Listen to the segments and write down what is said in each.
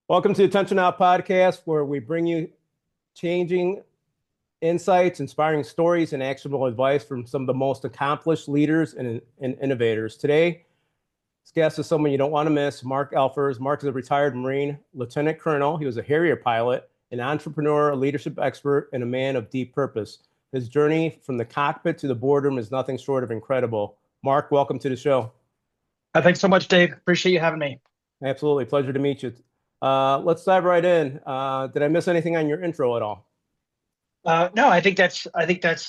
Welcome to the Attention Now podcast, where we bring you changing insights, inspiring stories, and actionable advice from some of the most accomplished leaders and innovators. Today, this guest is someone you don't want to miss, Mark Elfers. Mark is a retired Marine Lieutenant Colonel. He was a Harrier pilot, an entrepreneur, a leadership expert, and a man of deep purpose. His journey from the cockpit to the boardroom is nothing short of incredible. Mark, welcome to the show. Thanks so much, Dave. Appreciate you having me. Absolutely. Pleasure to meet you. Let's dive right in. Did I miss anything on your intro at all? No, I think that's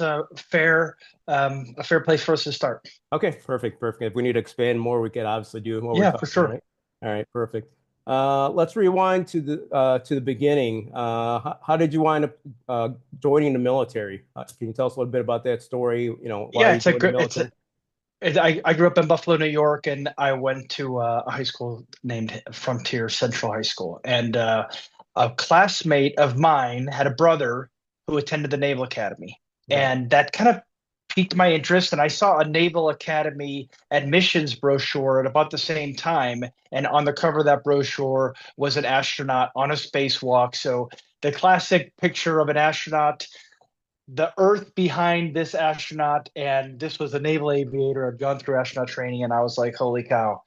a fair place for us to start. Okay, perfect, perfect. If we need to expand more, we could obviously do what we're Yeah, for talking, sure. right? All right, perfect. Let's rewind to the beginning. How did you wind up joining the military? Can you tell us a little bit about that story? Why Yeah, you joined the military? I grew up in Buffalo, New York, and I went to a high school named Frontier Central High School. And a classmate of mine had a brother who attended the Naval Academy, Okay. and that kind of piqued my interest. And I saw a Naval Academy admissions brochure at about the same time, and on the cover of that brochure was an astronaut on a spacewalk. So the classic picture of an astronaut, the earth behind this astronaut, and this was a naval aviator. I'd gone through astronaut training, and I was like, holy cow,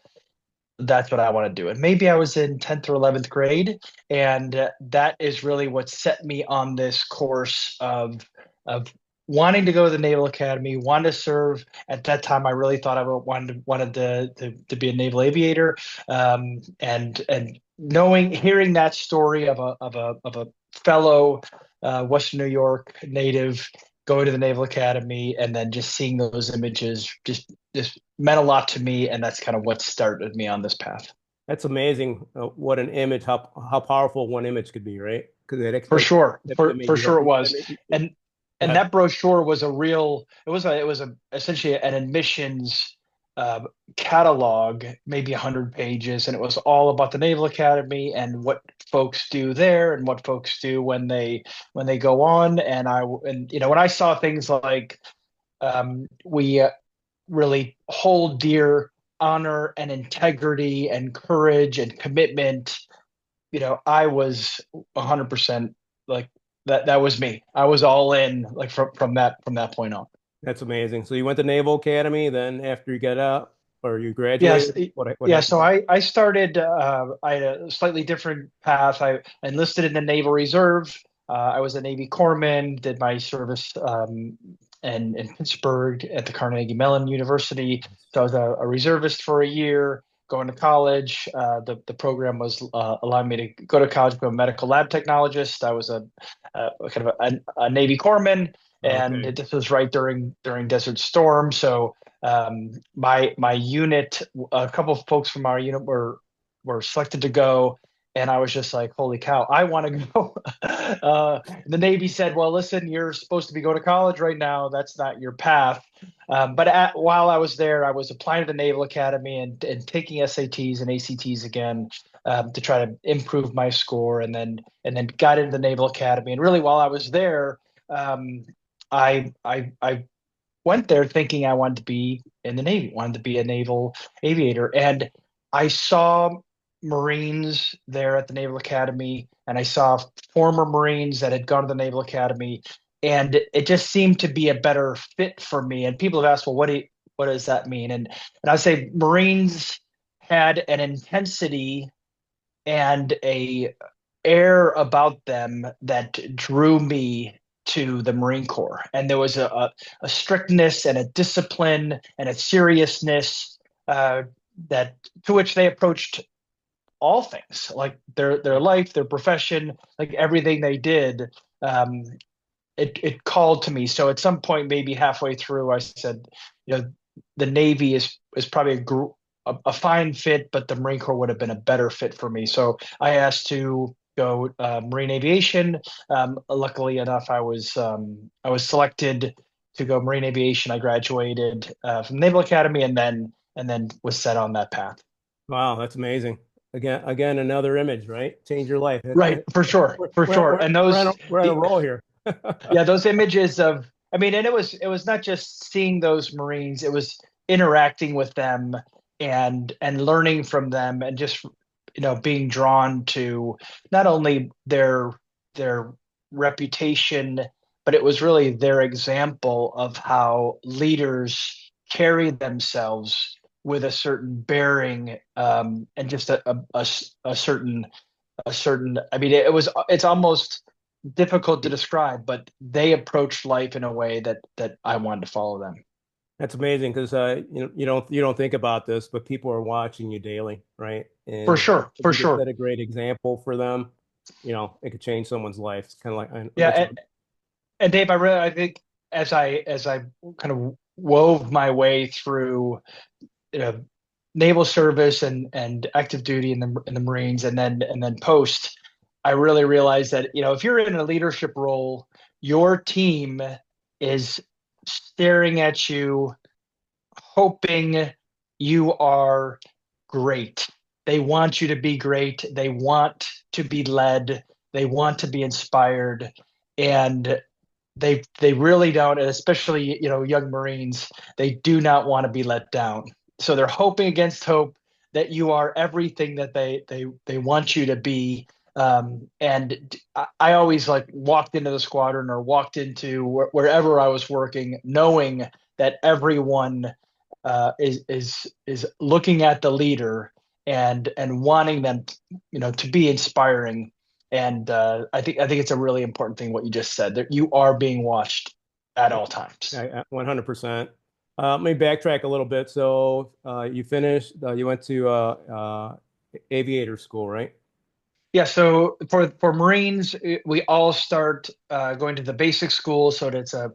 that's what I want to do. And maybe I was in 10th or 11th grade, and that is really what set me on this course of wanting to go to the Naval Academy, wanted to serve. At that time, I really thought I wanted to be a naval aviator, and knowing, hearing that story of a fellow Western New York native going to the Naval Academy, and then just seeing those images just meant a lot to me, and that's kind of what started me on this path. That's amazing. What an image, how powerful one image could be, right? Because For sure, that for made you sure it was, go and ahead. that brochure was a real. It was a essentially an admissions uh, catalog, maybe 100 pages, and it was all about the Naval Academy and what folks do there and what folks do when they go on. And when I saw things like we really hold dear honor and integrity and courage and commitment, I was 100% like that was me. I was all in, like, from that point on. That's amazing. So you went to Naval Academy, then after you got out or you Yes. graduated, what Yeah, so happened? I started, I had a slightly different path. I enlisted in the Naval Reserve. I was a Navy corpsman, did my service in Pittsburgh at the Carnegie Mellon University. So I was a reservist for a year, going to college. The program was allowing me to go to college, become a medical lab technologist. I was a kind of a Navy corpsman, and Okay. this was right during Desert Storm. So my unit, a couple of folks from our unit were selected to go, and I was just like, holy cow, I want to go. The Navy said, well, listen, you're supposed to be going to college right now. That's not your path. But while I was there, I was applying to the Naval Academy and taking SATs and ACTs again, to try to improve my score, and then got into the Naval Academy. And really, while I was there, um, I went there thinking I wanted to be in the Navy, wanted to be a naval aviator. And I saw Marines there at the Naval Academy, and I saw former Marines that had gone to the Naval Academy, and it just seemed to be a better fit for me. And people have asked, well, what does that mean? And I say Marines had an intensity and a air about them that drew me to the Marine Corps. And there was a strictness and a discipline and a seriousness, that to which they approached all things, like their life, their profession, like everything they did. Um, it called to me. So at some point, maybe halfway through, I said, the Navy is probably a fine fit, but the Marine Corps would have been a better fit for me. So I asked to go Marine Aviation. Luckily enough, I was selected to go Marine Aviation. I graduated from the Naval Academy, and then was set on that path. Wow, that's amazing. Again, another image, right? Change your life. Right, for sure, for sure. And those We're on a the roll here. yeah, those images of, I mean, and it was not just seeing those Marines, it was interacting with them and learning from them, and just being drawn to not only their reputation, but it was really their example of how leaders carry themselves with a certain bearing, and just a certain I mean, it's almost difficult to describe, but they approached life in a way that I wanted to follow them. That's amazing because you don't think about this, but people are watching you daily, right? For And sure, if for you can sure. set a great example for them, it could change someone's life. It's kind of like Yeah, that's and Dave, I think as I kind of wove my way through, you know, naval service and active duty in the Marines, and then post, I really realized that, if you're in a leadership role, your team is staring at you, hoping you are great. They want you to be great. They want to be led. They want to be inspired. And they really don't, and especially, young Marines, they do not want to be let down. So they're hoping against hope that you are everything that they want you to be. And I always like walked into the squadron or walked into wherever I was working, knowing that everyone is looking at the leader and wanting them, to be inspiring. And I think it's a really important thing what you just said, that you are being watched at all times. 100%. Let me backtrack a little bit. So you finished, you went to aviator school, right? Yeah, so for Marines, we all start going to the basic school. So it's a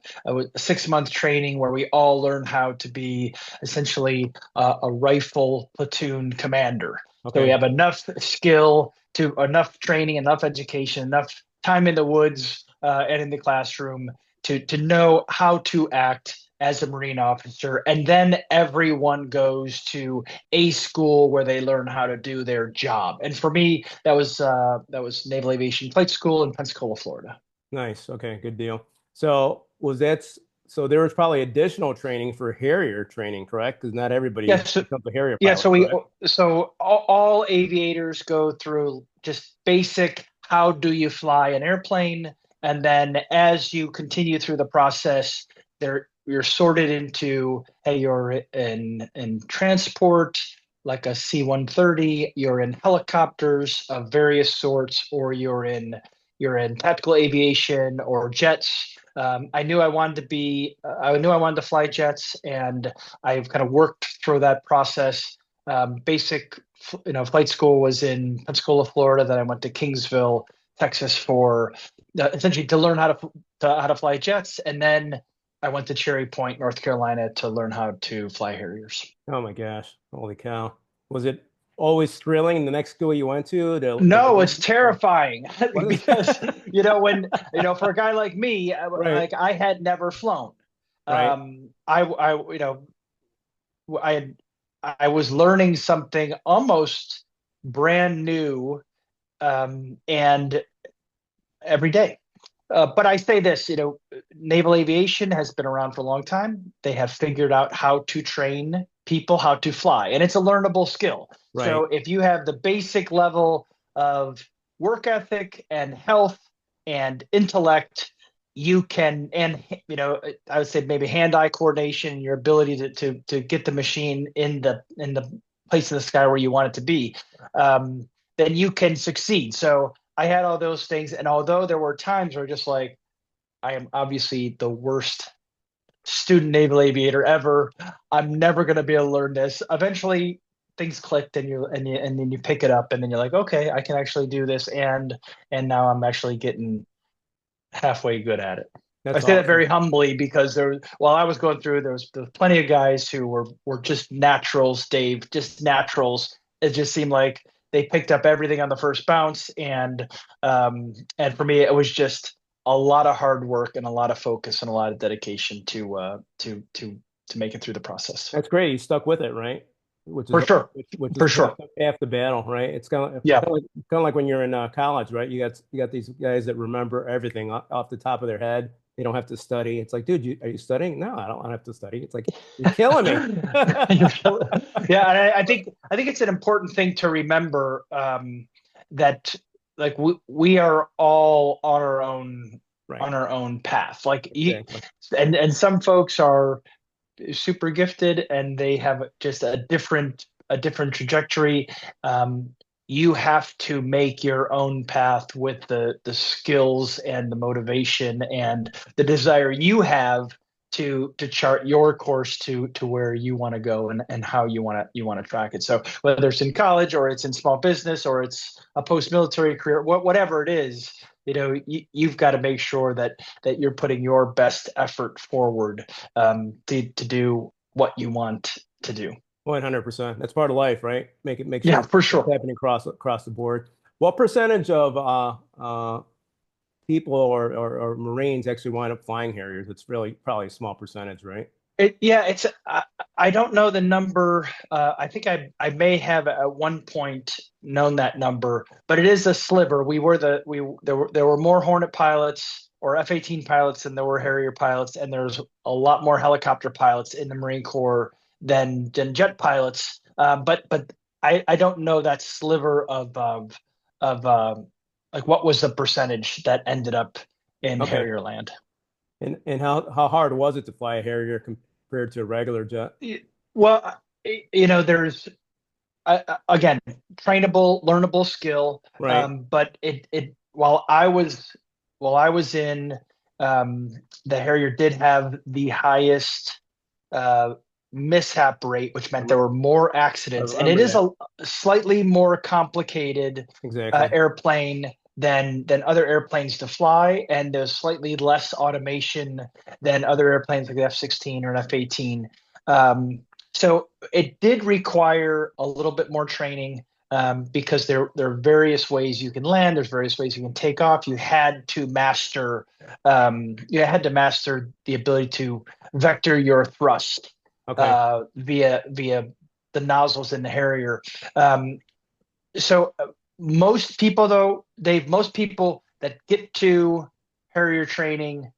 6 month training where we all learn how to be essentially a rifle platoon commander. So we Okay. have enough skill, to enough training, enough education, enough time in the woods and in the classroom to know how to act as a Marine officer. And then everyone goes to a school where they learn how to do their job. And for me, that was Naval Aviation Flight School in Pensacola, Florida. Nice. Okay, good deal. So so there was probably additional training for Harrier training, correct? Because not everybody Yes, becomes a Harrier yeah. pilot, So we correct? so all aviators go through just basic, how do you fly an airplane, and then as you continue through the process, you're sorted into, hey, you're in transport like a C-130, you're in helicopters of various sorts, or you're in tactical aviation or jets. I knew I wanted to fly jets, and I've kind of worked through that process. Basic, flight school was in Pensacola, Florida. Then I went to Kingsville, Texas, for essentially to learn how to fly jets, and then I went to Cherry Point, North Carolina, to learn how to fly Harriers. Oh my gosh. Holy cow. Was it always thrilling the next school you went to No, learn? it's terrifying What is because when for a guy like me, Right, like I had never flown. right. I I was learning something almost brand new, and every day. But I say this, naval aviation has been around for a long time. They have figured out how to train people how to fly, and it's a learnable skill. So Right. if you have the basic level of work ethic and health and intellect, you can, and I would say maybe hand-eye coordination, your ability to get the machine in the place in the sky where you want it to be, um, then you can succeed. So I had all those things, and although there were times where just like, I am obviously the worst student naval aviator ever, I'm never going to be able to learn this. Eventually, things clicked, and then you pick it up, and then you're like, okay, I can actually do this, and now I'm actually getting halfway good at it. I That's say that awesome. very humbly because while I was going through, there was plenty of guys who were just naturals, Dave, just naturals. It just seemed like they picked up everything on the first bounce, and for me, it was just a lot of hard work and a lot of focus and a lot of dedication to make it through the process. That's great. You stuck with it, right? Which is For sure, which is for sure. half the battle, right? It's Yeah, kind of like when you're in college, right? You got these guys that remember everything off the top of their head, They don't have to study. It's like, dude, are you studying? No, I don't have to study. It's like, you're killing me. You're yeah, and I think it's an important thing to remember, that like we are all Right. on our own path. Like Exactly. and some folks are super gifted and they have just a different trajectory. Um, you have to make your own path with the skills and the motivation and the desire you have to chart your course to where you want to go and how you want to track it. So whether it's in college or it's in small business or it's a post-military career, whatever it is, you've got to make sure that you're putting your best effort forward, to do what you want to do. 100%. That's part of life, right? Make sure Yeah, for it's sure. happening across the board. What percentage of people or Marines actually wind up flying Harriers? It's really probably a small percentage, right? Yeah, it's I don't know the number. I think I may have at one point known that number, but it is a sliver. There were more Hornet pilots or F-18 pilots than there were Harrier pilots, and there's a lot more helicopter pilots in the Marine Corps than jet pilots. But I don't know that sliver of like what was the percentage that ended up in Okay. Harrier land. And how hard was it to fly a Harrier compared to a regular jet? Well, there's again, trainable, learnable skill. Right. But it while I was in, um, the Harrier did have the highest uh, mishap rate, which I, meant re there were more I accidents, and it remember is that. a slightly more complicated Exactly. airplane than other airplanes to fly, and there's slightly less automation than other airplanes like the F-16 or an F-18. Um, so it did require a little bit more training, because there are various ways you can land. There's various ways you can take off. You had to master the ability to vector your thrust Okay. via the nozzles in the Harrier. Um, so most people, though, most people that get to Harrier training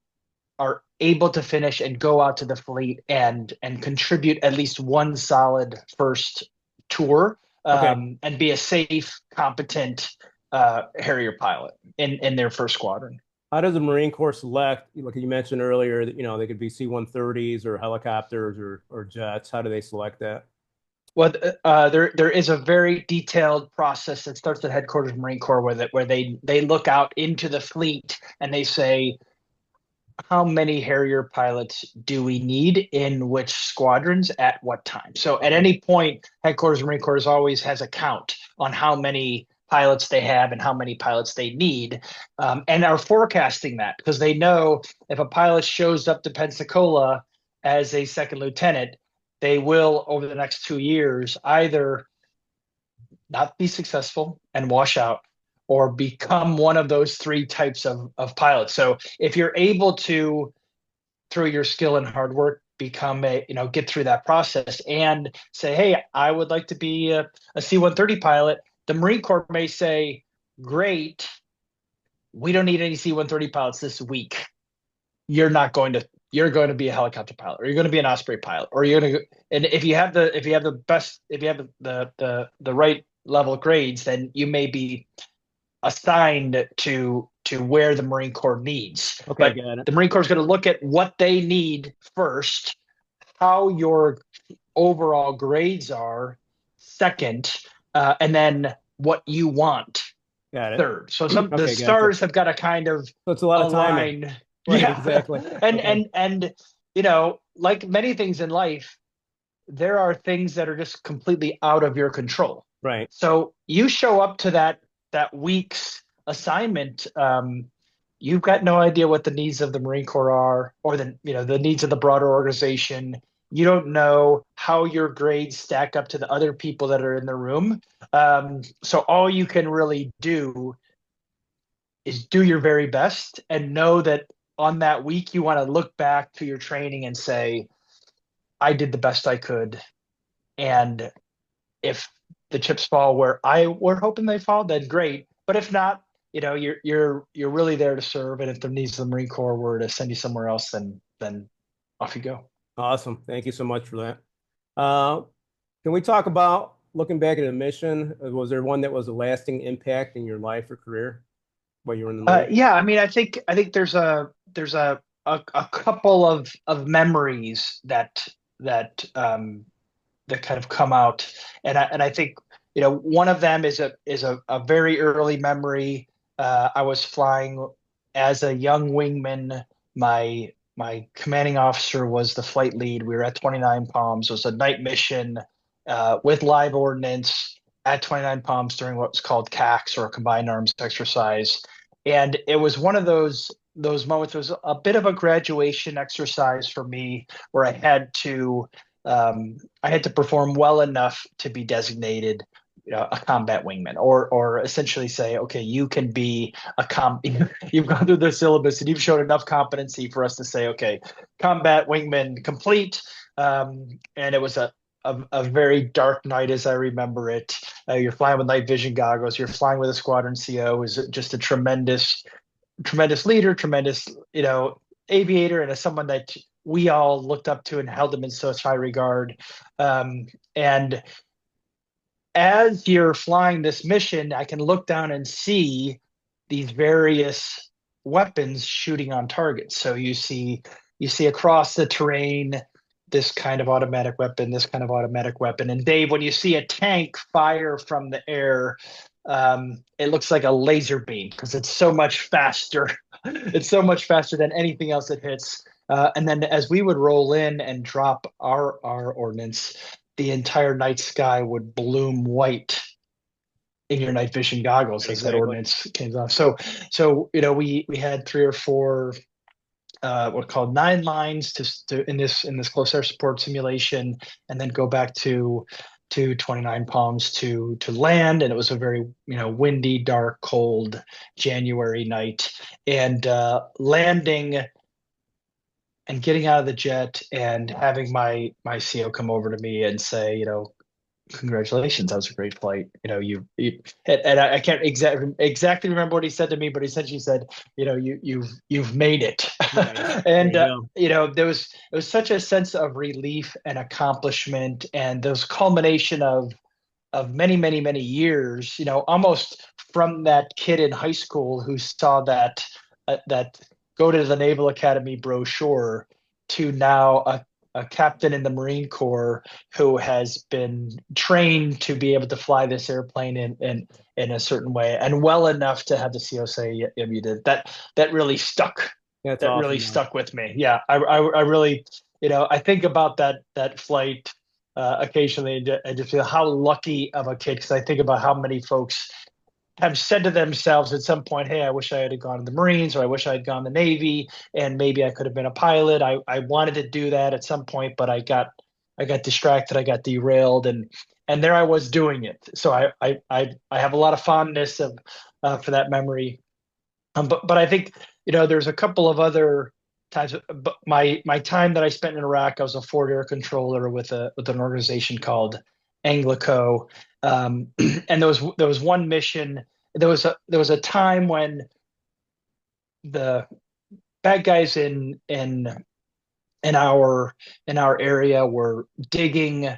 are able to finish and go out to the fleet and contribute at least one solid first tour, Okay. and be a safe, competent Harrier pilot in their first squadron. How does the Marine Corps select, like you mentioned earlier, that they could be C-130s or helicopters or jets? How do they select that? Well, there is a very detailed process that starts at headquarters of Marine Corps where they look out into the fleet and they say, how many Harrier pilots do we need in which squadrons at what time? So at Okay. any point, headquarters of Marine Corps always has a count on how many pilots they have and how many pilots they need, and are forecasting that because they know if a pilot shows up to Pensacola as a second lieutenant, they will, over the next 2 years, either not be successful and wash out or become one of those three types of pilots. So if you're able to, through your skill and hard work, get through that process and say, hey, I would like to be a C-130 pilot, the Marine Corps may say, great, we don't need any C-130 pilots this week. You're going to be a helicopter pilot, or you're going to be an Osprey pilot, or you're going to, and if you have the right level of grades, then you may be assigned to where the Marine Corps needs. Okay, But got it. the Marine Corps is going to look at what they need first, how your overall grades are second, and then what you want Got it. third. So the Okay, gotcha. stars have got to kind of So it's a lot of timing. align. Right, Yeah. exactly. and Okay. and and like many things in life, there are things that are just completely out of your control. Right. So you show up to that week's assignment, you've got no idea what the needs of the Marine Corps are, or the needs of the broader organization. You don't know how your grades stack up to the other people that are in the room. So all you can really do is do your very best and know that on that week you want to look back to your training and say, I did the best I could. And if the chips fall where I were hoping they fall, then great. But if not, you're really there to serve, and if the needs of the Marine Corps were to send you somewhere else, then off you go. Awesome. Thank you so much for that. Uh, can we talk about looking back at a mission? Was there one that was a lasting impact in your life or career while you were in the Marine? Yeah, I mean, I think there's a couple of memories that kind of come out, and I think one of them is a very early memory. I was flying as a young wingman. My commanding officer was the flight lead. We were at 29 Palms. It was a night mission with live ordnance at 29 Palms during what's called CAX, or a combined arms exercise. And it was one of those moments. It was a bit of a graduation exercise for me, where I had to perform well enough to be designated a combat wingman, or essentially say, okay, you can be you've gone through the syllabus and you've shown enough competency for us to say, okay, combat wingman complete. And it was a very dark night as I remember it. You're flying with night vision goggles. You're flying with a squadron CO, who's just a tremendous leader, tremendous, aviator, and as someone that we all looked up to and held him in such high regard. And as you're flying this mission, I can look down and see these various weapons shooting on targets. So you see across the terrain this kind of automatic weapon, this kind of automatic weapon. And Dave, when you see a tank fire from the air, it looks like a laser beam because it's so much faster. It's so much faster than anything else it hits. And then as we would roll in and drop our ordnance, the entire night sky would bloom white in your night vision goggles as that ordnance came off. So we had 3 or 4 what are called 9 lines to in this close air support simulation, and then go back to 29 Palms to land. And it was a very windy, dark, cold January night, and landing and getting out of the jet and having my CO come over to me and say, congratulations, that was a great flight. And I can't exactly remember what he said to me, but he essentially said, you've made it. Nice. And There it was such a sense of relief and accomplishment, and those culmination of many, many, many years, almost from that kid in high school who saw that go to the Naval Academy brochure, to now a captain in the Marine Corps who has been trained to be able to fly this airplane in a certain way, and well enough to have the CO say, "Yeah, you did." That really stuck. That's That awesome, really man. stuck with me. Yeah, I really, I think about that flight occasionally, and just feel how lucky of a kid, because I think about how many folks have said to themselves at some point, hey, I wish I had gone to the Marines, or I wish I had gone to the Navy, and maybe I could have been a pilot. I wanted to do that at some point, but I got distracted, I got derailed, and there I was doing it. So I have a lot of fondness of for that memory. But I think there's a couple of other times. But my time that I spent in Iraq, I was a forward air controller with an organization called Anglico. And there was one mission. There was a time when the bad guys in our area were digging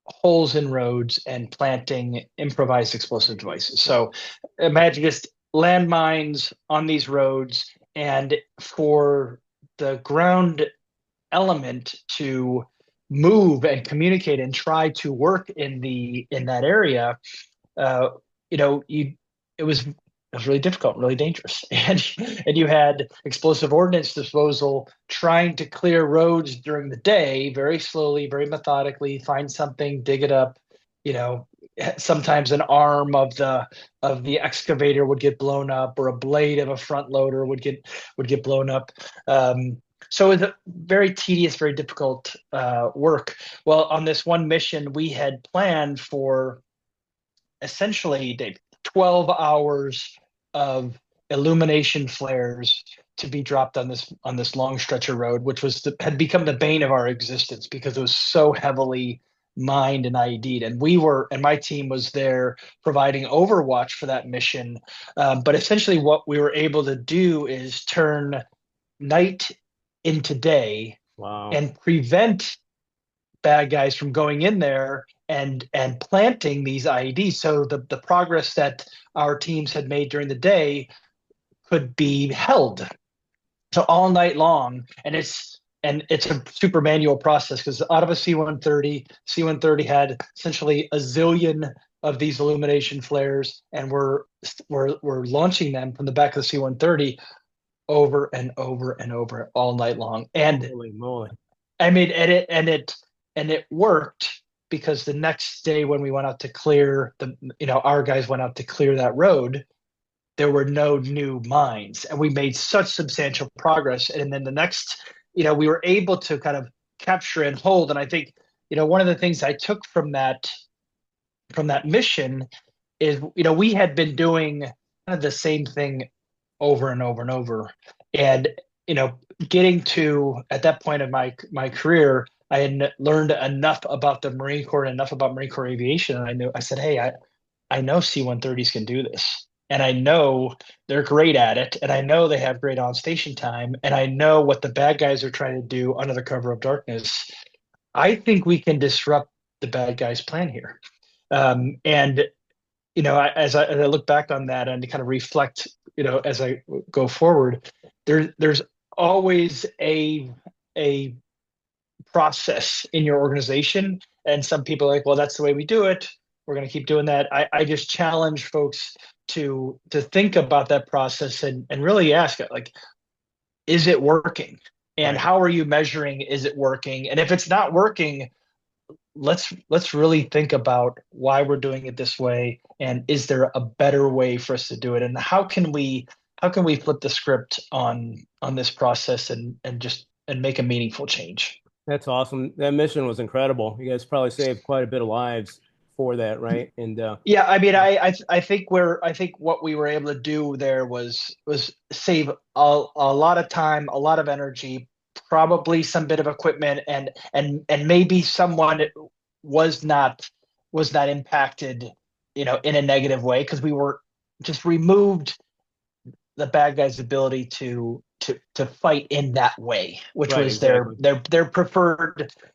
holes in roads and planting improvised explosive devices. So imagine just landmines on these roads, and for the ground element to move and communicate and try to work in that area, uh, it was really difficult, really dangerous, and you had explosive ordnance disposal trying to clear roads during the day, very slowly, very methodically, find something, dig it up. Sometimes an arm of the excavator would get blown up, or a blade of a front loader would get blown up. So it was a very tedious, very difficult work. Well, on this one mission, we had planned for essentially 12 hours of illumination flares to be dropped on this long stretch of road, which had become the bane of our existence because it was so heavily mined and IED'd. And my team was there providing overwatch for that mission. But essentially, what we were able to do is turn night into day Wow. and prevent bad guys from going in there and planting these IEDs. So the progress that our teams had made during the day could be held so all night long. And it's a super manual process because out of a C-130 had essentially a zillion of these illumination flares, and we're launching them from the back of the C-130 over and over and over all night long. And Holy moly. I mean, and it worked because the next day when we went out to clear our guys went out to clear that road, there were no new mines, and we made such substantial progress. And then the next, we were able to kind of capture and hold. And I think, one of the things I took from that mission is, we had been doing kind of the same thing over and over and over. And, getting to at that point of my career, I had learned enough about the Marine Corps and enough about Marine Corps aviation. And I said, hey, I know C-130s can do this. And I know they're great at it. And I know they have great on station time. And I know what the bad guys are trying to do under the cover of darkness. I think we can disrupt the bad guys' plan here. And as I look back on that and to kind of reflect, as I go forward, there's always a process in your organization, and some people are like, well, that's the way we do it. We're going to keep doing that. I just challenge folks to think about that process and really ask it, like, is it working? And Right. how are you measuring, is it working? And if it's not working, let's really think about why we're doing it this way, and is there a better way for us to do it, and how can we flip the script on this process and make a meaningful change. That's awesome. That mission was incredible. You guys probably saved quite a bit of lives for that, right? And Yeah, I mean, I think what we were able to do there was save a lot of time, a lot of energy, probably some bit of equipment, and maybe someone was not was not impacted, in a negative way, because we were just removed the bad guy's ability to fight in that way, which right, was their exactly. their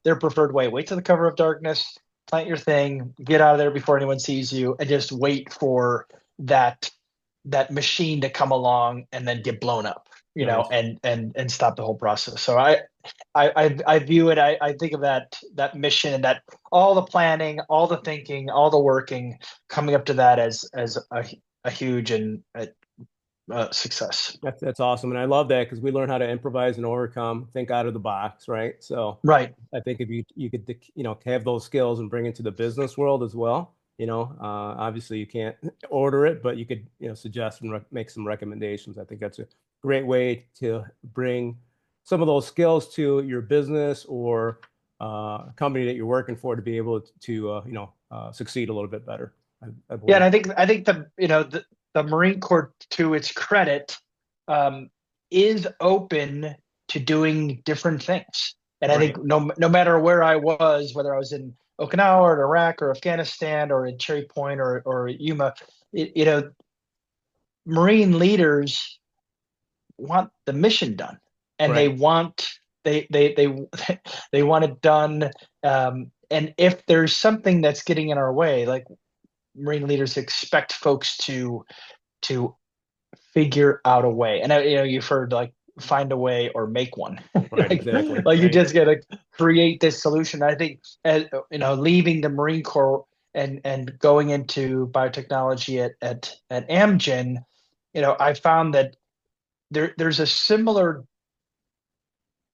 their preferred way. Wait to the cover of darkness, plant your thing, get out of there before anyone sees you, and just wait for that that machine to come along and then get blown up, Nice. and stop the whole process. So I view it. I think of that mission and that all the planning, all the thinking, all the working coming up to that as a huge and success. That's awesome. And I love that because we learn how to improvise and overcome, think out of the box, right? So Right. I think if you could have those skills and bring it to the business world as well. Obviously you can't order it, but you could suggest and make some recommendations. I think that's a great way to bring some of those skills to your business or company that you're working for to be able to succeed a little bit better. I Yeah, and believe. I think the Marine Corps, to its credit, um, is open to doing different things. And I Right. think no matter where I was, whether I was in Okinawa or Iraq or Afghanistan or in Cherry Point or Yuma, you know, Marine leaders want the mission done, and Right. they they want it done. And if there's something that's getting in our way, like, Marine leaders expect folks to figure out a way. And you've heard, like, find a way or make one. Right. like Exactly. like you Right. just gotta create this solution. I think, leaving the Marine Corps and going into biotechnology at Amgen, I found that there's a similar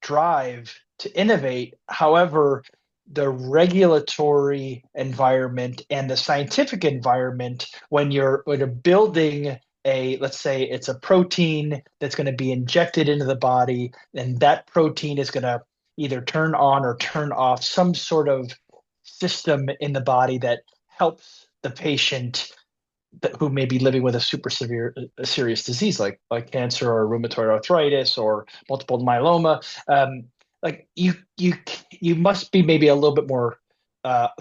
drive to innovate. However, the regulatory environment and the scientific environment, when you're building let's say it's a protein that's going to be injected into the body, and that protein is going to either turn on or turn off some sort of system in the body that helps the patient who may be living with a super serious disease, like cancer or rheumatoid arthritis or multiple myeloma. Like, you must be maybe a little bit more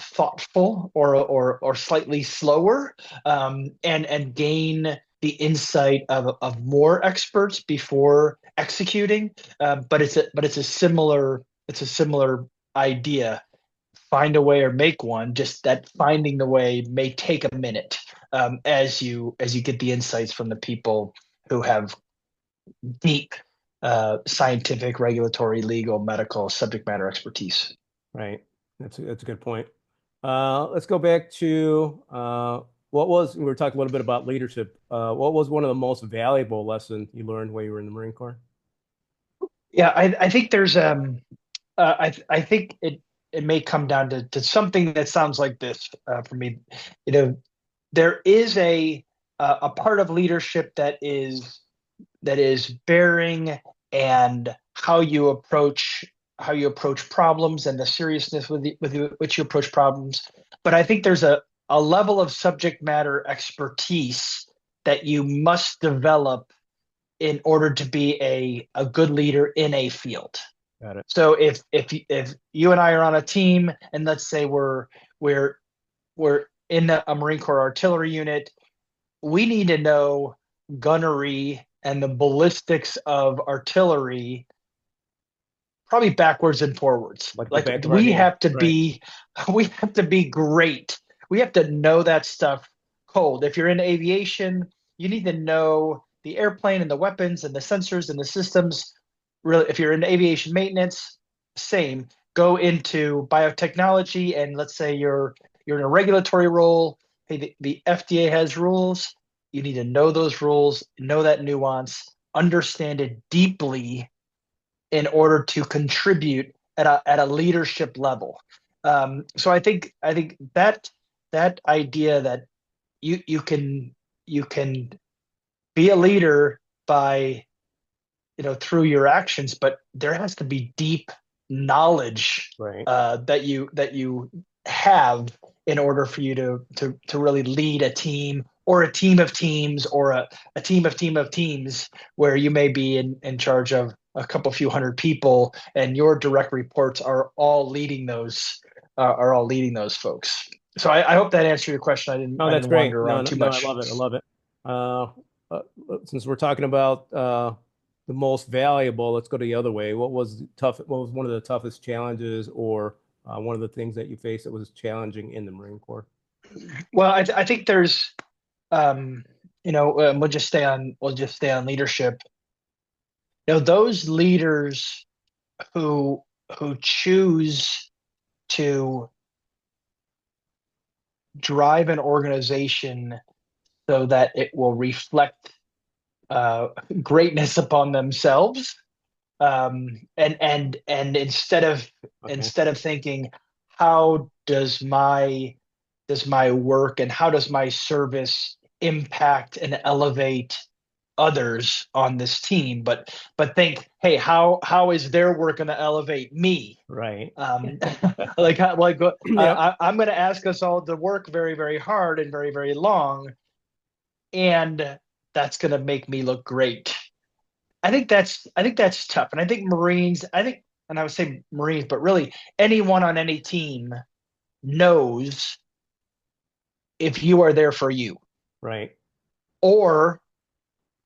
thoughtful or slightly slower, and gain the insight of more experts before executing. But it's a similar idea. Find a way or make one. Just that finding the way may take a minute, as you get the insights from the people who have deep scientific, regulatory, legal, medical subject matter expertise. Right. That's a good point. Let's go back to we were talking a little bit about leadership. What was one of the most valuable lessons you learned while you were in the Marine Corps? Yeah, I think there's I think it may come down to something that sounds like this for me. You know, there is a part of leadership that is bearing, and how you approach problems and the seriousness which you approach problems. But I think there's a level of subject matter expertise that you must develop in order to be a good leader in a field. Got it. So if you and I are on a team, and let's say we're in a Marine Corps artillery unit, we need to know gunnery and the ballistics of artillery probably backwards and forwards. Like the Like back of our we hand. have to Right. be we have to be great. We have to know that stuff cold. If you're in aviation, you need to know the airplane and the weapons and the sensors and the systems. Really, if you're in aviation maintenance, same. Go into biotechnology, and let's say you're in a regulatory role. Hey, the FDA has rules. You need to know those rules, know that nuance, understand it deeply in order to contribute at a leadership level. So I think that idea that you can be a leader by, through your actions, but there has to be deep knowledge Right. that you have in order for you to really lead a team, or a team of teams, or a team of teams, where you may be in charge of a couple few hundred people, and your direct reports are all leading those folks. So I hope that answered your question. I didn't No, I that's didn't great. wander No, around no, too no, I much. love it. I love it. Uh, uh, since we're talking about the most valuable, let's go the other way. What was one of the toughest challenges, or one of the things that you faced that was challenging in the Marine Corps? Well, I think there's we'll just stay on leadership. Those leaders who who choose to drive an organization so that it will reflect uh, greatness upon themselves, and Okay. instead of thinking, how does my work and how does my service impact and elevate others on this team, but think, hey, how is their work going to elevate me? Right. um like Yep. I'm going to ask us all to work very, very hard and very, very long, and that's going to make me look great. I think that's tough. And I think Marines, and I would say Marines, but really anyone on any team knows if you are there for you, Right. or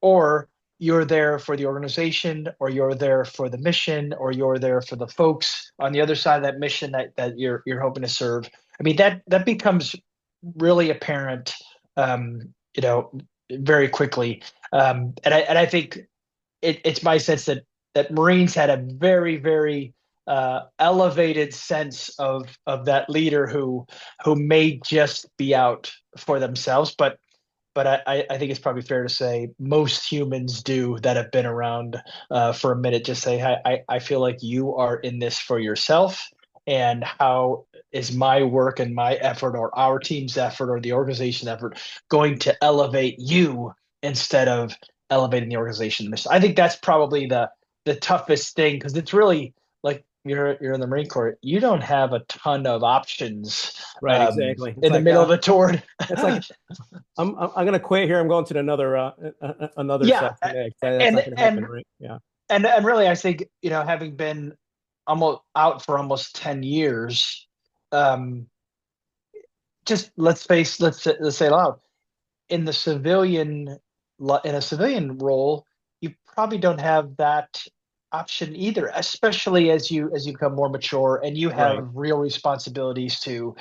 or you're there for the organization, or you're there for the mission, or you're there for the folks on the other side of that mission that you're hoping to serve. I mean, that becomes really apparent, very quickly. And I think it's my sense that Marines had a very, very elevated sense of that leader who may just be out for themselves, but I think it's probably fair to say most humans do, that have been around for a minute, just say, hey, I feel like you are in this for yourself, and how is my work and my effort, or our team's effort, or the organization's effort, going to elevate you instead of elevating the organization mission. I think that's probably the toughest thing, because it's really like you're in the Marine Corps. You don't have a ton of options Right. Exactly. It's in the like middle of a tour. it's like I'm gonna quit here. I'm going to another another Yeah, section next. That's and not gonna happen, and right? Yeah. and really, I think, having been almost out for almost 10 years, um, just let's say it loud. In the civilian in a civilian role, you probably don't have that option either, especially as you become more mature and you Right. have real responsibilities to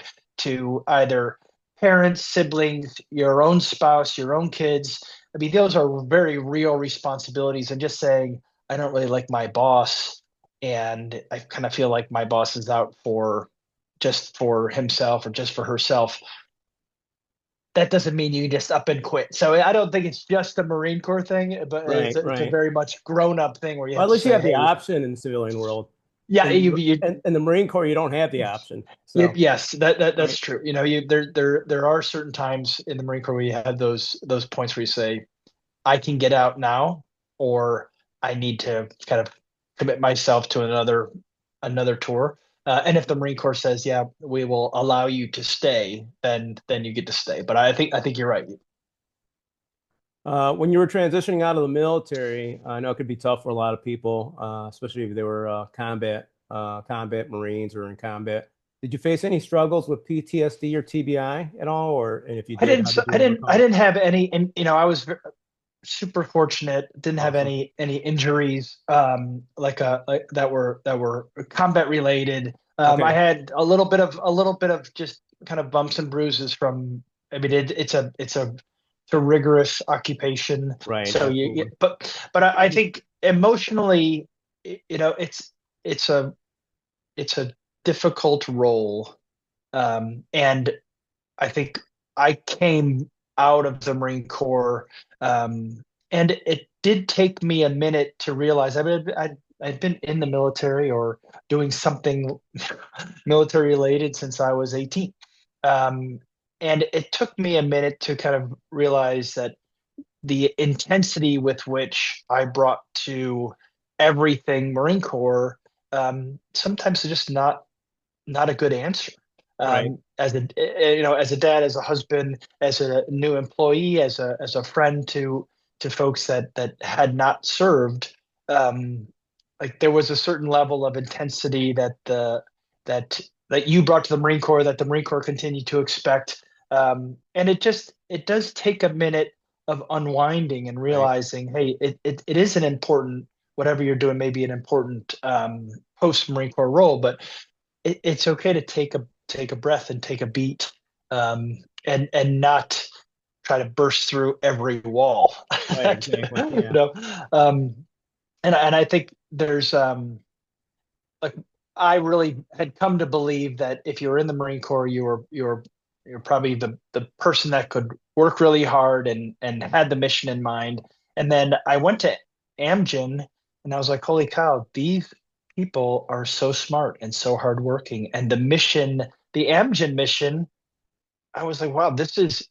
either parents, siblings, your own spouse, your own kids. I mean, those are very real responsibilities. And just saying, I don't really like my boss, and I kind of feel like my boss is out for just for himself or just for herself, that doesn't mean you just up and quit. So I don't think it's just a Marine Corps thing, but Right. it's a Right. very much grown up thing where you Well, have at to least you say, have the hey, option in the civilian world. yeah, In the Marine Corps, you don't have the option. you So, yes, that's right. true. You know, there are certain times in the Marine Corps where you have those points where you say, I can get out now, or I need to kind of commit myself to another tour. And if the Marine Corps says, yeah, we will allow you to stay, then you get to stay. But I think you're right. When you were transitioning out of the military, I know it could be tough for a lot of people, especially if they were combat Marines or in combat. Did you face any struggles with PTSD or TBI at all, or and if you did, how did you I overcome? didn't have any, and you know, I was super fortunate. Didn't have Awesome. any injuries, like that were combat related. I Okay. had a little bit of just kind of bumps and bruises from. I mean, it's a rigorous occupation. Right. So Absolutely. but I think emotionally, you know, it's a it's a difficult role, and I think I came out of the Marine Corps, and it did take me a minute to realize. I mean, I'd been in the military or doing something military related since I was 18. Um, and it took me a minute to kind of realize that the intensity with which I brought to everything Marine Corps, sometimes it's just not a good answer. Right. As a you know, as a dad, as a husband, as a new employee, as a friend to folks that had not served, um, like there was a certain level of intensity that that you brought to the Marine Corps that the Marine Corps continued to expect, and it does take a minute of unwinding and Right. realizing, hey, it is an important whatever you're doing, maybe an important post Marine Corps role, but it's okay to take a breath and take a beat, and not try to burst through every wall. Right. Exactly. You Yeah. know, um, and I think there's like I really had come to believe that if you were in the Marine Corps, you're probably the person that could work really hard and had the mission in mind. And then I went to Amgen and I was like, holy cow, these people are so smart and so hardworking. And the mission, the Amgen mission, I was like, wow, this is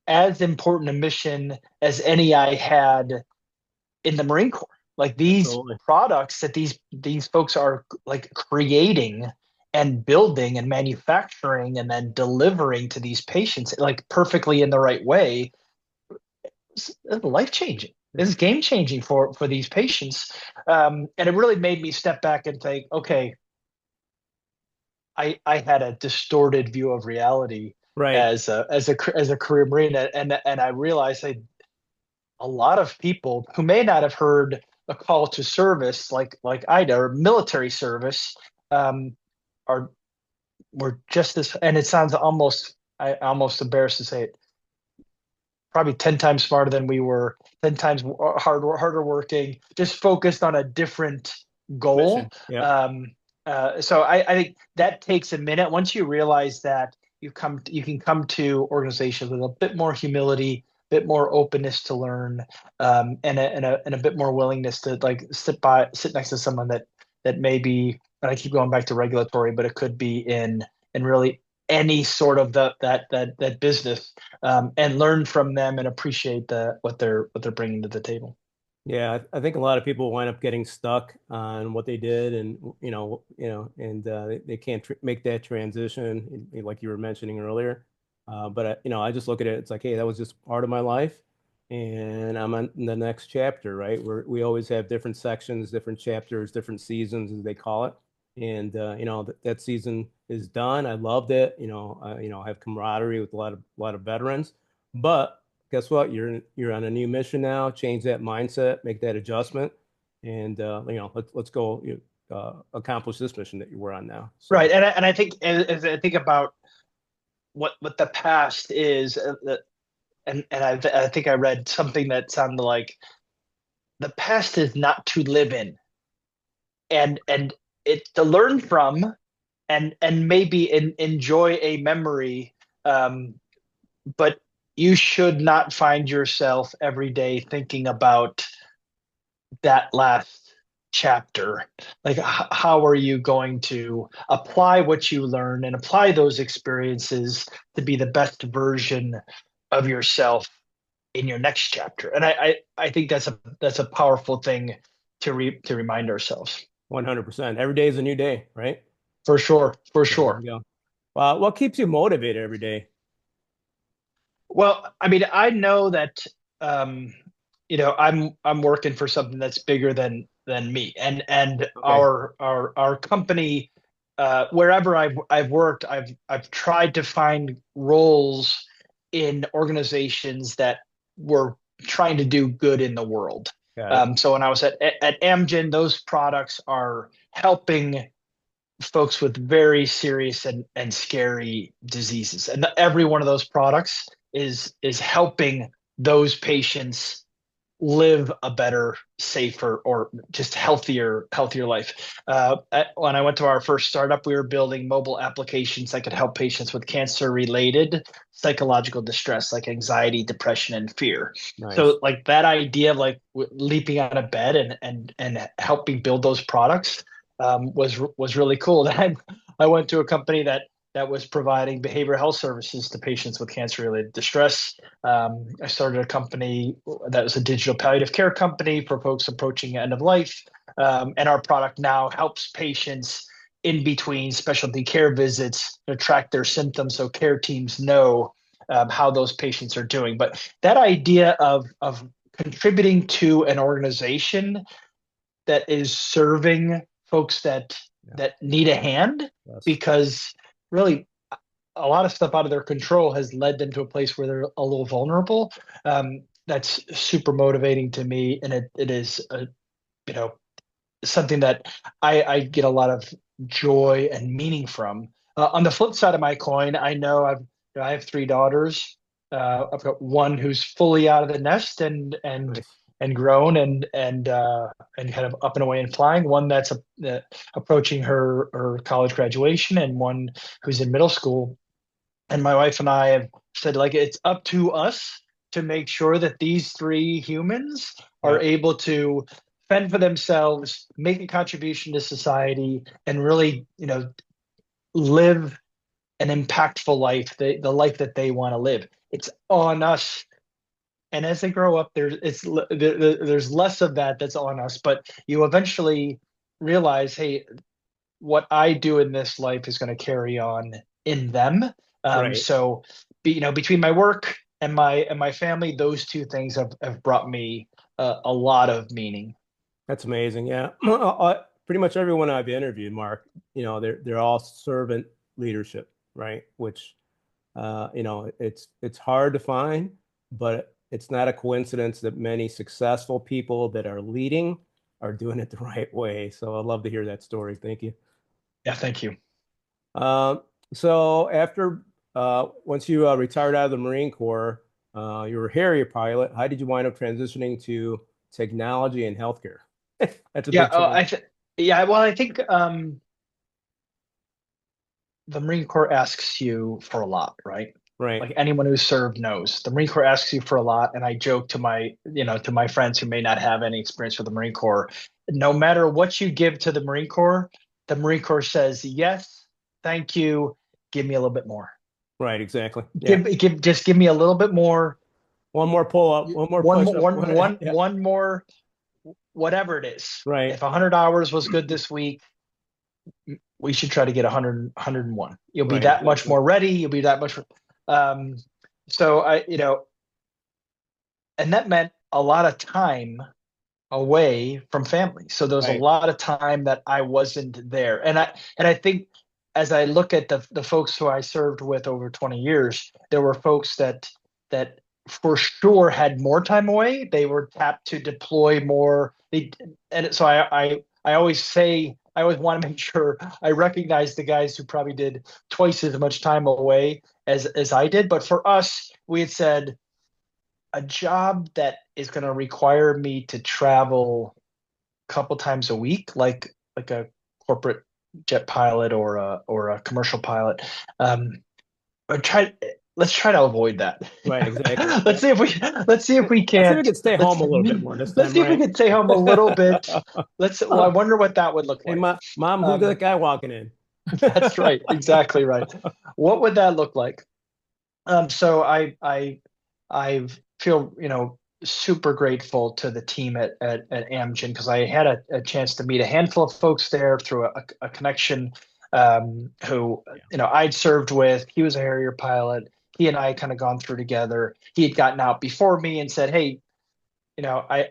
as important a mission as any I had in the Marine Corps. Like these Absolutely. products that these folks are like creating and building and manufacturing and then delivering to these patients like perfectly in the right way, it's life changing. Yeah. It's game changing for these patients, and it really made me step back and think, okay, I had a distorted view of reality Right. as a career Marine, and I realized a lot of people who may not have heard a call to service like I did or military service, um, are were just as, and it sounds almost, I almost embarrassed to say it, probably 10 times smarter than we were, 10 times harder working, just focused on a different goal. Mission. Yep. So I think that takes a minute. Once you realize that you can come to organizations with a bit more humility, bit more openness to learn, and a bit more willingness to like sit next to someone that may be, and I keep going back to regulatory, but it could be in really any sort of that business, and learn from them and appreciate what they're bringing to the table. Yeah, I think a lot of people wind up getting stuck on what they did, and and they can't tr make that transition, like you were mentioning earlier. But I just look at it. It's like, hey, that was just part of my life, and I'm on the next chapter, right? We always have different sections, different chapters, different seasons, as they call it. And that season is done. I loved it. I have camaraderie with a lot of veterans. But guess what? You're on a new mission now. Change that mindset, make that adjustment, and let's go accomplish this mission that you were on now. So Right. And I think as I think about what the past is, I think I read something that sounded like the past is not to live in, and it's to learn from, and maybe enjoy a memory, um, but you should not find yourself every day thinking about that last chapter. Like, how are you going to apply what you learn and apply those experiences to be the best version of yourself in your next chapter? And I think that's a powerful thing to remind ourselves. 100%. Every day is a new day, right? For sure, for So there sure. you go. What keeps you motivated every day? Well, I mean, I know that um, I'm working for something that's bigger than me, and Okay. our company, wherever I've worked, I've tried to find roles in organizations that were trying to do good in the world. Got it. So when I was at Amgen, those products are helping folks with very serious and scary diseases, and every one of those products is helping those patients live a better, safer, or just healthier life. When I went to our first startup, we were building mobile applications that could help patients with cancer-related psychological distress, like anxiety, depression, and fear. Nice. So, like that idea of like leaping out of bed and helping build those products was really cool. Then I went to a company that was providing behavioral health services to patients with cancer-related distress. I started a company that was a digital palliative care company for folks approaching end of life. And our product now helps patients in between specialty care visits to track their symptoms so care teams know how those patients are doing. But that idea of contributing to an organization that is serving folks Yeah. that need a hand, Yes. because really a lot of stuff out of their control has led them to a place where they're a little vulnerable. That's super motivating to me, and it is you know something that I get a lot of joy and meaning from. On the flip side of my coin, I know I have three daughters. I've got one who's fully out of the nest Nice. and grown and kind of up and away and flying. One that's approaching her college graduation, and one who's in middle school. And my wife and I have said, like, it's up to us to make sure that these three humans are Yeah. able to fend for themselves, make a contribution to society, and really, live an impactful life, the life that they want to live. It's on us. And as they grow up, there's less of that's on us, but you eventually realize, hey, what I do in this life is going to carry on in them. Right. So, between my work and my family, those two things have brought me a lot of meaning. That's amazing. Yeah. Pretty much everyone I've interviewed, Mark, they're all servant leadership, right? Which it's hard to find, but it's not a coincidence that many successful people that are leading are doing it the right way. So I'd love to hear that story. Thank you. Yeah, thank you. Um, so after once you retired out of the Marine Corps, you were a Harrier pilot. How did you wind up transitioning to technology and healthcare? That's a Yeah, big change. yeah. Well, I think the Marine Corps asks you for a lot, right? Right. Like anyone who's served knows, the Marine Corps asks you for a lot. And I joke to my friends who may not have any experience with the Marine Corps, no matter what you give to the Marine Corps says yes, thank you, give me a little bit more. Right. Exactly. Yeah. Just give me a little bit more. One more pull up, one more One push more, up. Yeah. one more, whatever it is. Right. If 100 hours was good this week, we should try to get 101. You'll be Right. that much Exactly. more ready. You'll be that much. Um, so and that meant a lot of time away from family. So there was a Right. lot of time that I wasn't there, and I think as I look at the folks who I served with over 20 years, there were folks that for sure had more time away. They were tapped to deploy more. And so I always say I always want to make sure I recognize the guys who probably did twice as much time away as I did. But for us, we had said a job that is going to require me to travel a couple times a week, like a corporate jet pilot or a commercial pilot. Or try let's try to avoid that. Right, exactly. let's see if we let's see if we Let's see if we can't can stay let's home a little bit more this let's time, see if we right? can stay home a little bit. Well, I wonder what that would look Hey, like. mom, who's that Um, guy walking in? that's right, exactly right. What would that look like? So I feel, super grateful to the team at Amgen because I had a chance to meet a handful of folks there through a connection who, Yeah. I'd served with. He was a Harrier pilot. He and I had kind of gone through together. He had gotten out before me and said, "Hey, I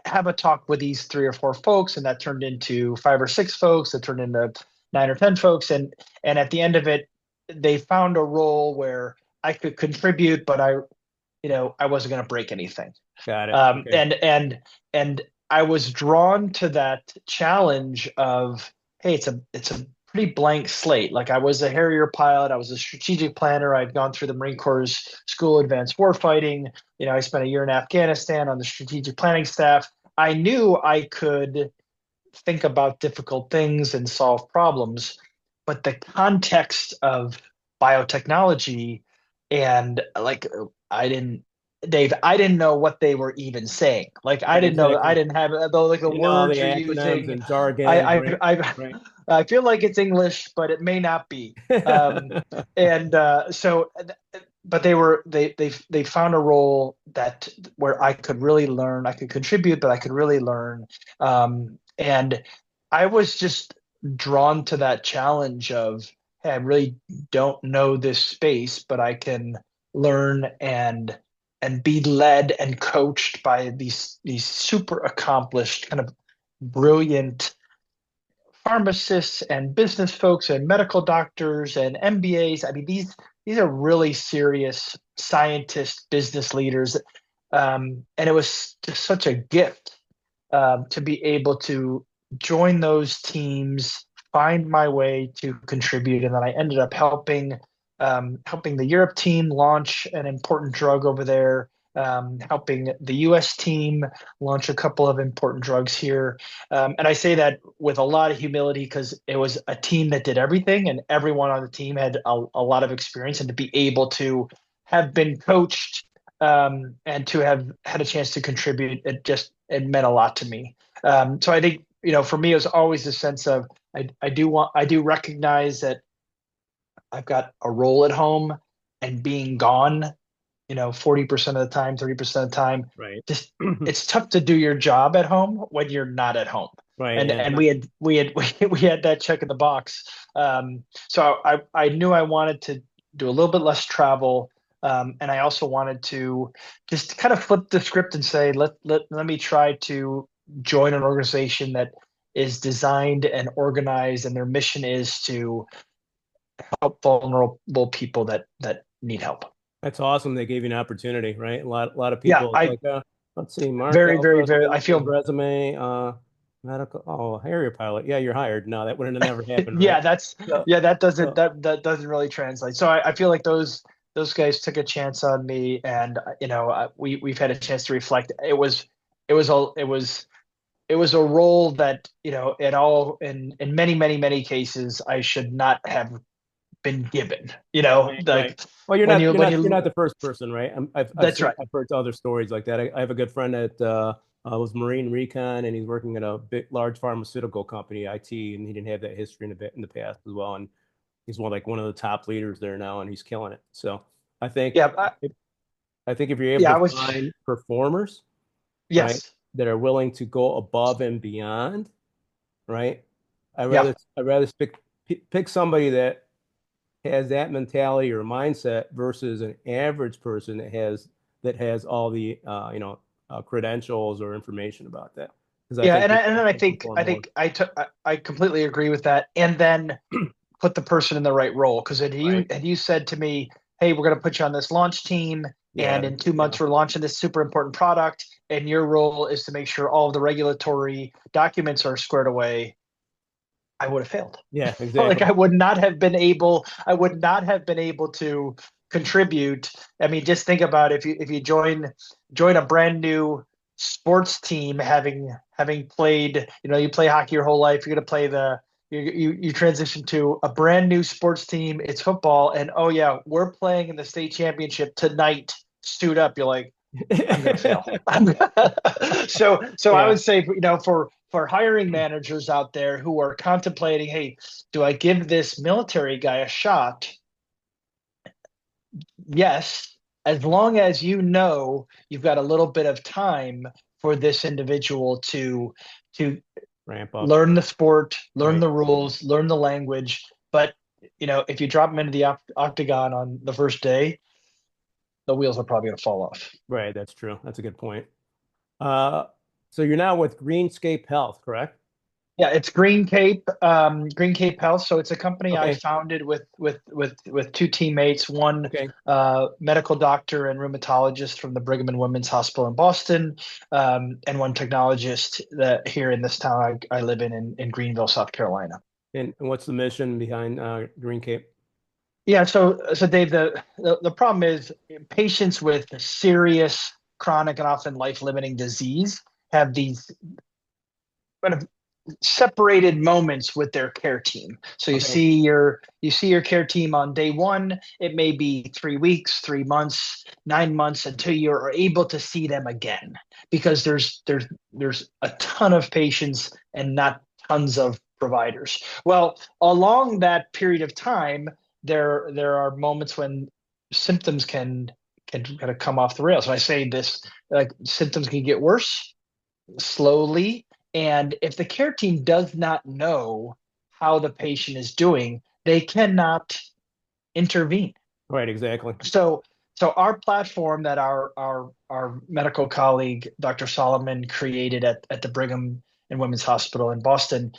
have a talk with these three or four folks," and that turned into five or six folks. That turned into nine or 10 folks, and at the end of it, they found a role where I could contribute, but I wasn't going to break anything. Got it. Um, Okay. and and and I was drawn to that challenge of, hey, it's a pretty blank slate. Like I was a Harrier pilot, I was a strategic planner. I'd gone through the Marine Corps School of Advanced Warfighting. I spent a year in Afghanistan on the strategic planning staff. I knew I could think about difficult things and solve problems, but the context of biotechnology and like I didn't Dave, I didn't know what they were even saying. Like I Right, didn't know, I exactly. didn't have like the All the words you're acronyms using. and jargon, I right? I I Right. I feel like it's English, but it may not be. Um, and so but they found a role that where I could really learn, I could contribute, but I could really learn. And I was just drawn to that challenge of, hey, I really don't know this space, but I can learn and be led and coached by these super accomplished, kind of brilliant pharmacists and business folks and medical doctors and MBAs. I mean, these are really serious scientists, business leaders, and it was just such a gift to be able to join those teams, find my way to contribute, and then I ended up helping the Europe team launch an important drug over there, helping the U.S. team launch a couple of important drugs here. And I say that with a lot of humility because it was a team that did everything, and everyone on the team had a lot of experience, and to be able to have been coached and to have had a chance to contribute, it meant a lot to me. So I think for me, it was always a sense of I do recognize that I've got a role at home, and being gone, 40% of the time, 30% of the time, Right. just it's tough to do your job at home when you're not at home. Right. And Yeah. and we had that check in the box. So I knew I wanted to do a little bit less travel. And I also wanted to just kind of flip the script and say, let me try to join an organization that is designed and organized, and their mission is to help vulnerable people that need help. That's awesome. They gave you an opportunity, right? A lot of Yeah, people, it's I like, let's see, Mark very, very, Alpha, very. fill I out his feel resume, medical, oh, Harrier pilot. Yeah, you're hired. No, that wouldn't have never happened, right? yeah. That's So, yeah. That doesn't so that doesn't really translate. So I feel like those guys took a chance on me, and we've had a chance to reflect. It was a role that in many cases I should not have been given. right, right. Like Well, you're when not you you're when not you're you not the first person, right? that's right. I've heard other stories like that. I have a good friend that was Marine Recon, and he's working at a big, large pharmaceutical company, IT, and he didn't have that history in the past as well. And he's one of the top leaders there now, and he's killing it. So I think Yeah, I think if you're able yeah. I to was find performers, right, yes. that are willing to go above and beyond, right? Yeah. I'd rather pick somebody that has that mentality or mindset versus an average person that has all the credentials or information about that, because I Yeah, think and they I, and then I can think perform I more. think I completely agree with that. And then put the person in the right role. Because Right. had you said to me, "Hey, we're going to put you on this launch team, and Yeah. in 2 months Yeah. we're launching this super important product, and your role is to make sure all of the regulatory documents are squared away," I would have failed. Yeah. Like Exactly. I would not have been able to contribute. I mean, just think about it. If you join a brand new sports team, having played, you play hockey your whole life, you're going to play you transition to a brand new sports team. It's football, and oh yeah, we're playing in the state championship tonight. Suit up. You're like, I'm going to fail. So I Yeah. would say, for hiring managers out there who are contemplating, hey, do I give this military guy a shot? Yes, as long as you've got a little bit of time for this individual to Ramp up. learn the sport, learn Right. the rules, learn the language. But if you drop them into the octagon on the first day, the wheels are probably going to fall off. Right. That's true. That's a good point. Uh, so you're now with Greenscape Health, correct? Yeah, it's Green Cape Health. So it's a company I Okay. founded with two teammates, one Okay. medical doctor and rheumatologist from the Brigham and Women's Hospital in Boston, and one technologist that here in this town I live in Greenville, South Carolina. And what's the mission behind Green Cape? Yeah, so Dave, the problem is patients with serious chronic and often life-limiting disease have these kind of separated moments with their care team. So Okay. you see your care team on day one. It may be 3 weeks, 3 months, 9 months until you're able to see them again, because there's a ton of patients and not tons of providers. Well, along that period of time, there are moments when symptoms can kind of come off the rails. And I say this, like, symptoms can get worse slowly. And if the care team does not know how the patient is doing, they cannot intervene. Right. Exactly. So, so our platform that our medical colleague Dr. Solomon created at the Brigham and Women's Hospital in Boston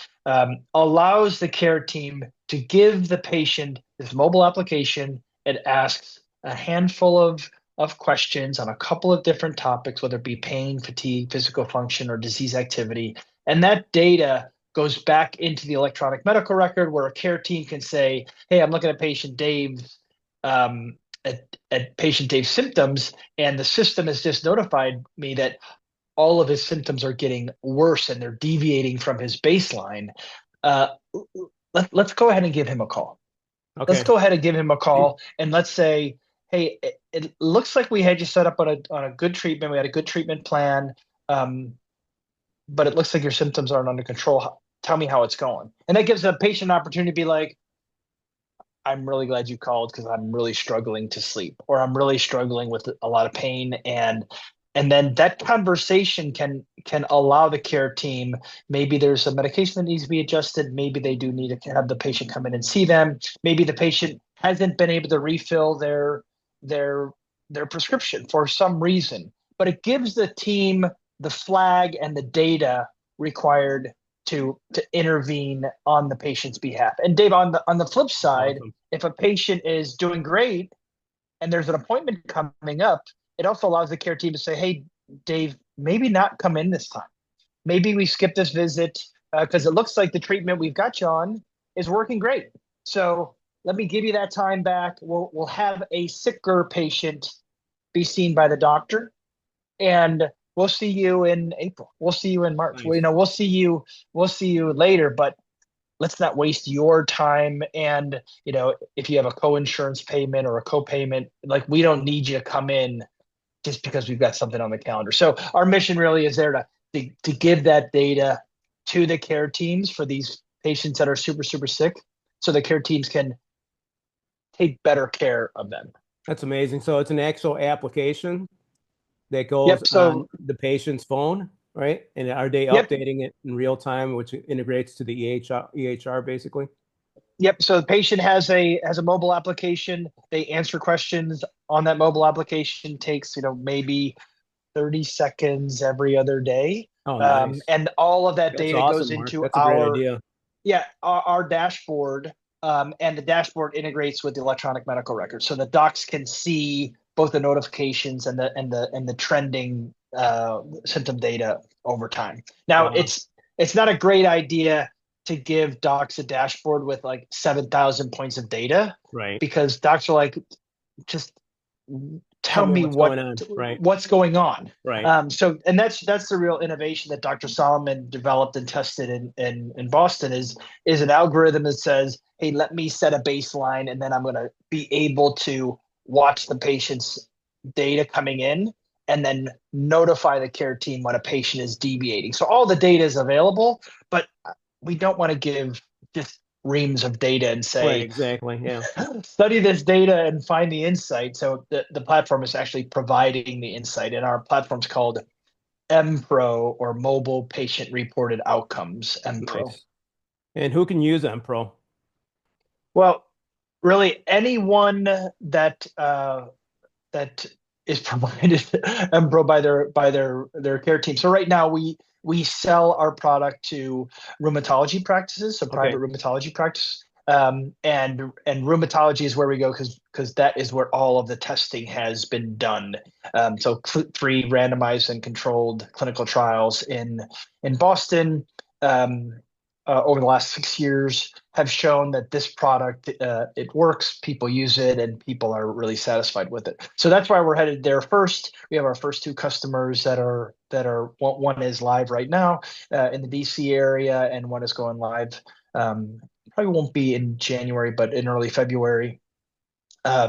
allows the care team to give the patient this mobile application. It asks a handful of questions on a couple of different topics, whether it be pain, fatigue, physical function, or disease activity, and that data goes back into the electronic medical record where a care team can say, "Hey, I'm looking at patient Dave's." Um, at patient Dave's symptoms, and the system has just notified me that all of his symptoms are getting worse and they're deviating from his baseline. Uh, let's go ahead and give him a call. Let's Okay. go ahead and give him a call, and let's say, hey, it looks like we had you set up on a good treatment. We had a good treatment plan, um, but it looks like your symptoms aren't under control. Tell me how it's going. And that gives a patient an opportunity to be like, I'm really glad you called because I'm really struggling to sleep, or I'm really struggling with a lot of pain. And then that conversation can allow the care team, maybe there's a medication that needs to be adjusted, maybe they do need to have the patient come in and see them, maybe the patient hasn't been able to refill their their prescription for some reason, but it gives the team the flag and the data required to intervene on the patient's behalf. And Dave, on the flip side, Awesome. if a patient is doing great and there's an appointment coming up, it also allows the care team to say, "Hey, Dave, maybe not come in this time. Maybe we skip this visit because it looks like the treatment we've got you on is working great. So let me give you that time back. We'll have a sicker patient be seen by the doctor, and we'll see you in April. We'll see you in March. Nice. We'll see you later, but let's not waste your time. And if you have a co-insurance payment or a co-payment, like, we don't need you to come in just because we've got something on the calendar." So our mission really is there to give that data to the care teams for these patients that are super, super sick, so the care teams can take better care of them. That's amazing. So it's an actual application that goes Yep. on So the patient's phone, right? And are they yep. updating it in real time, which integrates to the EHR basically? Yep. So the patient has a mobile application. They answer questions on that mobile application. Takes maybe 30 seconds every other day, Oh, nice. and all of that That's data goes awesome, Mark. into That's a great idea. our dashboard. and the dashboard integrates with the electronic medical record, so the docs can see both the notifications and the trending symptom data over time. Now, Wow. it's not a great idea to give docs a dashboard with like 7,000 points of data, Right. because docs are like, just Tell tell me me what's going on. Right. what's going on. Right. And that's the real innovation that Dr. Solomon developed and tested in Boston, is an algorithm that says, hey, let me set a baseline, and then I'm going to be able to watch the patient's data coming in and then notify the care team when a patient is deviating. So all the data is available, but we don't want to give just reams of data and Right. say, Exactly. Yeah. study this data and find the insight. So the platform is actually providing the insight, and our platform's called MPro, or Mobile Patient Reported Outcomes, MPro. Nice. And who can use MPro? Well, really anyone that is provided MPro by their care team. So right now we sell our product to rheumatology practices, so Okay. private rheumatology practice. And rheumatology is where we go, because that is where all of the testing has been done. So three randomized and controlled clinical trials in Boston, over the last 6 years, have shown that this product, it works, people use it, and people are really satisfied with it. So that's why we're headed there first. We have our first two customers that are one is live right now in the DC area, and one is going live. Probably won't be in January, but in early February,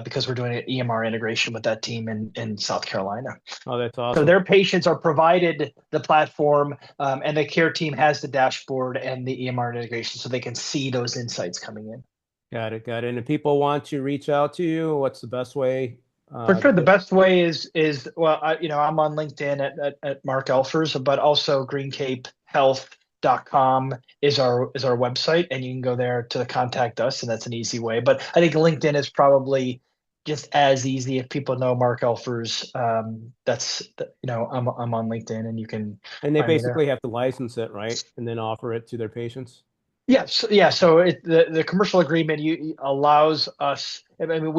because we're doing an EMR integration with that team in South Carolina. Oh, that's So awesome. their patients are provided the platform, and the care team has the dashboard and the EMR integration, so they can see those insights coming in. Got it. Got it. And if people want to reach out to you, what's the best way For to sure, the get? best way is well, I'm on LinkedIn at Mark Elfers, but also GreencapeHealth.com is our website, and you can go there to contact us, and that's an easy way. But I think LinkedIn is probably just as easy. If people know Mark Elfers, I'm on LinkedIn, and you can And they find me there. basically have to license it, right? And then offer it to their patients. Yes, yeah. So the commercial agreement allows us. I mean,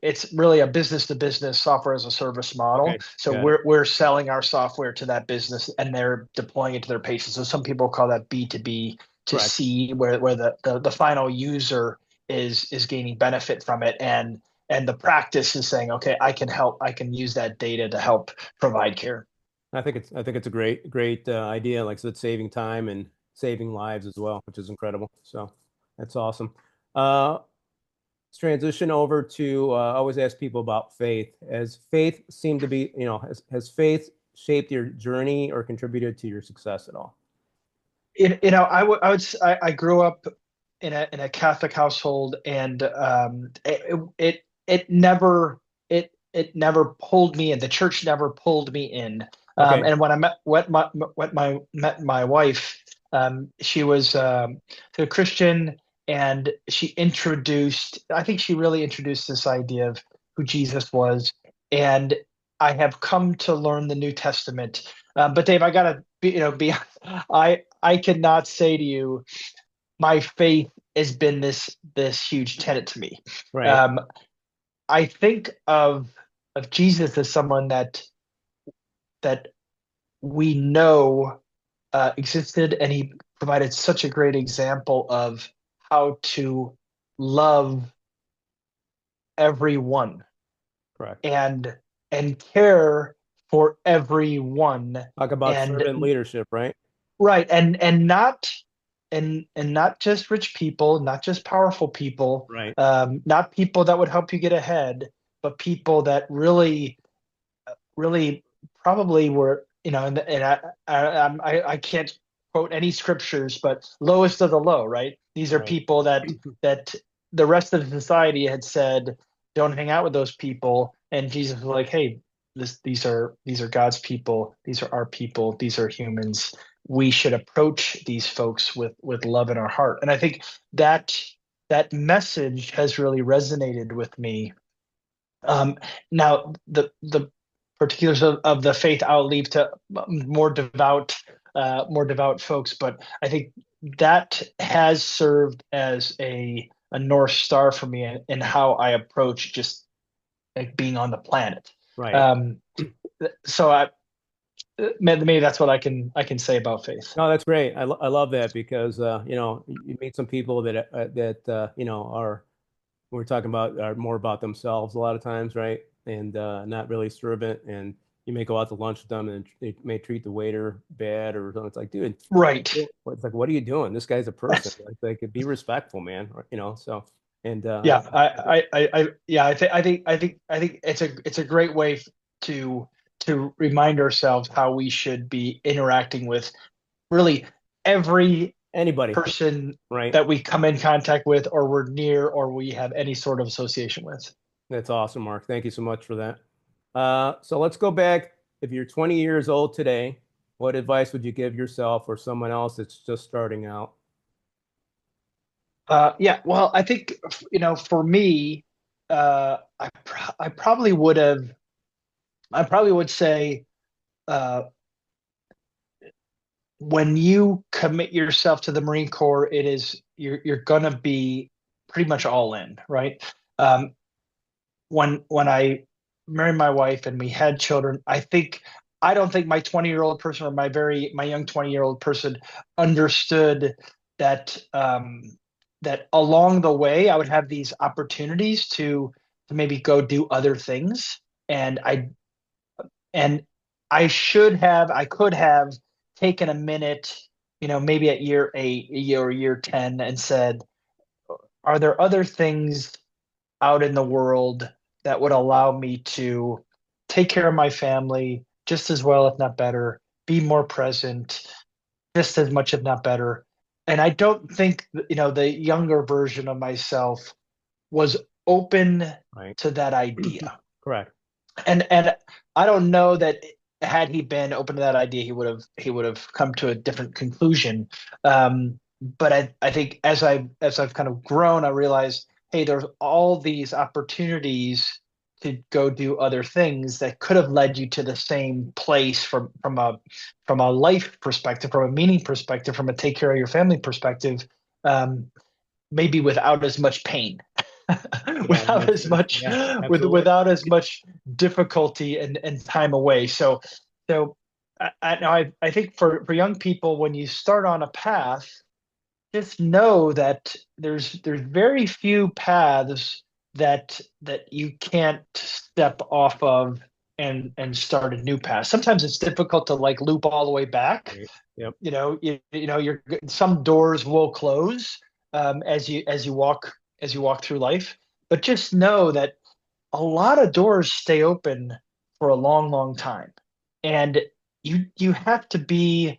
it's really a business to business software as a service model. Okay. So Got it. we're selling our software to that business, and they're deploying it to their patients. So some people call that B2B to Correct. C, where the final user is gaining benefit from it, and the practice is saying, okay, I can help. I can use that data to help provide care. I think it's a great idea. Like I said, saving time and saving lives as well, which is incredible. So that's awesome. Uh, let's transition over to I always ask people about faith. Has faith seemed to be, has faith shaped your journey or contributed to your success at all? I grew up in a Catholic household, and it never pulled me in. The church never pulled me in. Okay. And when I met my wife, she was a Christian, and she introduced. I think she really introduced this idea of who Jesus was, and I have come to learn the New Testament. But Dave, I gotta be I cannot say to you, my faith has been this huge tenet to me. Right. Um, I think of Jesus as someone that we know existed, and he provided such a great example of how to love everyone Correct. and care for everyone, Talk about and servant leadership, right? right, and not just rich people, not just powerful people, Right. not people that would help you get ahead, but people that really probably were, and I can't quote any scriptures, but lowest of the low, right? These are Right. people that the rest of society had said, don't hang out with those people, and Jesus was like, hey, these are God's people, these are our people, these are humans. We should approach these folks with love in our heart, and I think that that message has really resonated with me. Now, the particulars of the faith I'll leave to more devout folks, but I think that has served as a North Star for me in how I approach just like being on the planet. Right. Um, so maybe that's what I can say about faith. No, that's great. I love that because you meet some people that are we're talking about are more about themselves a lot of times, right? And not really servant. And you may go out to lunch with them and they may treat the waiter bad or something. It's like, dude, Right. it's like, what are you doing? This guy's a person. That's Like be respectful, man. So and yeah. Yeah. I think it's a great way to remind ourselves how we should be interacting with really every anybody, person right? that we come in contact with, or we're near, or we have any sort of association with. That's awesome, Mark. Thank you so much for that. So let's go back. If you're 20 years old today, what advice would you give yourself or someone else that's just starting out? Yeah, well, I think for me, I probably would have. I probably would say, uh, when you commit yourself to the Marine Corps, you're gonna be pretty much all in, right? Um, when I married my wife and we had children, I don't think my 20-year-old person or my young 20-year-old person understood that that along the way I would have these opportunities to maybe go do other things, and and I could have taken a minute, maybe at year 8, or year 10, and said, are there other things out in the world that would allow me to take care of my family just as well, if not better, be more present, just as much, if not better. And I don't think, the younger version of myself was open Right. to that idea. Correct. And I don't know that had he been open to that idea, he would have come to a different conclusion. But I think as I've kind of grown, I realized, hey, there's all these opportunities to go do other things that could have led you to the same place from a life perspective, from a meaning perspective, from a take care of your family perspective, um, maybe without as much pain. Yeah, that makes sense. Yeah, absolutely. Without as much difficulty and time away. So I think for young people, when you start on a path, just know that there's very few paths that you can't step off of and start a new path. Sometimes it's difficult to like loop all the way back. Right. Yep. You're some doors will close, as you walk through life, but just know that a lot of doors stay open for a long, long time, and you have to be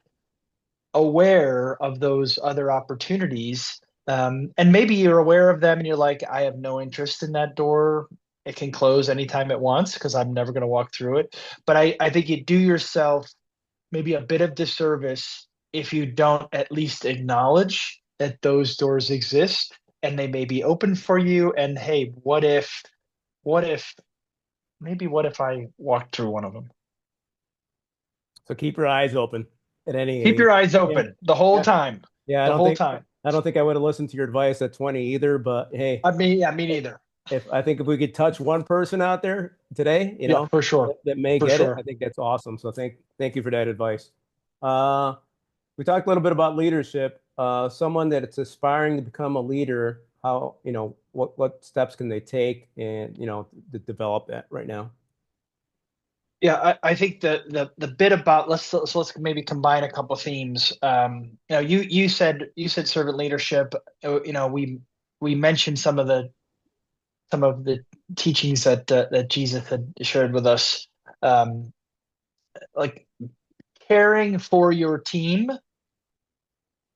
aware of those other opportunities. And maybe you're aware of them and you're like, I have no interest in that door. It can close anytime it wants because I'm never going to walk through it. But I think you do yourself maybe a bit of disservice if you don't at least acknowledge that those doors exist and they may be open for you. And hey, what if, what if I walked through one of them? So keep your eyes open at any Keep age. your eyes Yeah. open the whole Yeah. time, Yeah. the whole time. I don't think I would have listened to your advice at 20 either, but hey, I mean, yeah, me neither. if I think if we could touch one person out there today, Yeah, for sure. that may For get it, I sure. think that's awesome. So thank you for that advice. Uh, we talked a little bit about leadership. Someone that's aspiring to become a leader, how, what steps can they take and, to develop that right now? Yeah, I think the bit about let's maybe combine a couple themes. You said servant leadership. We mentioned some of the teachings that Jesus had shared with us. Um, like caring for your team,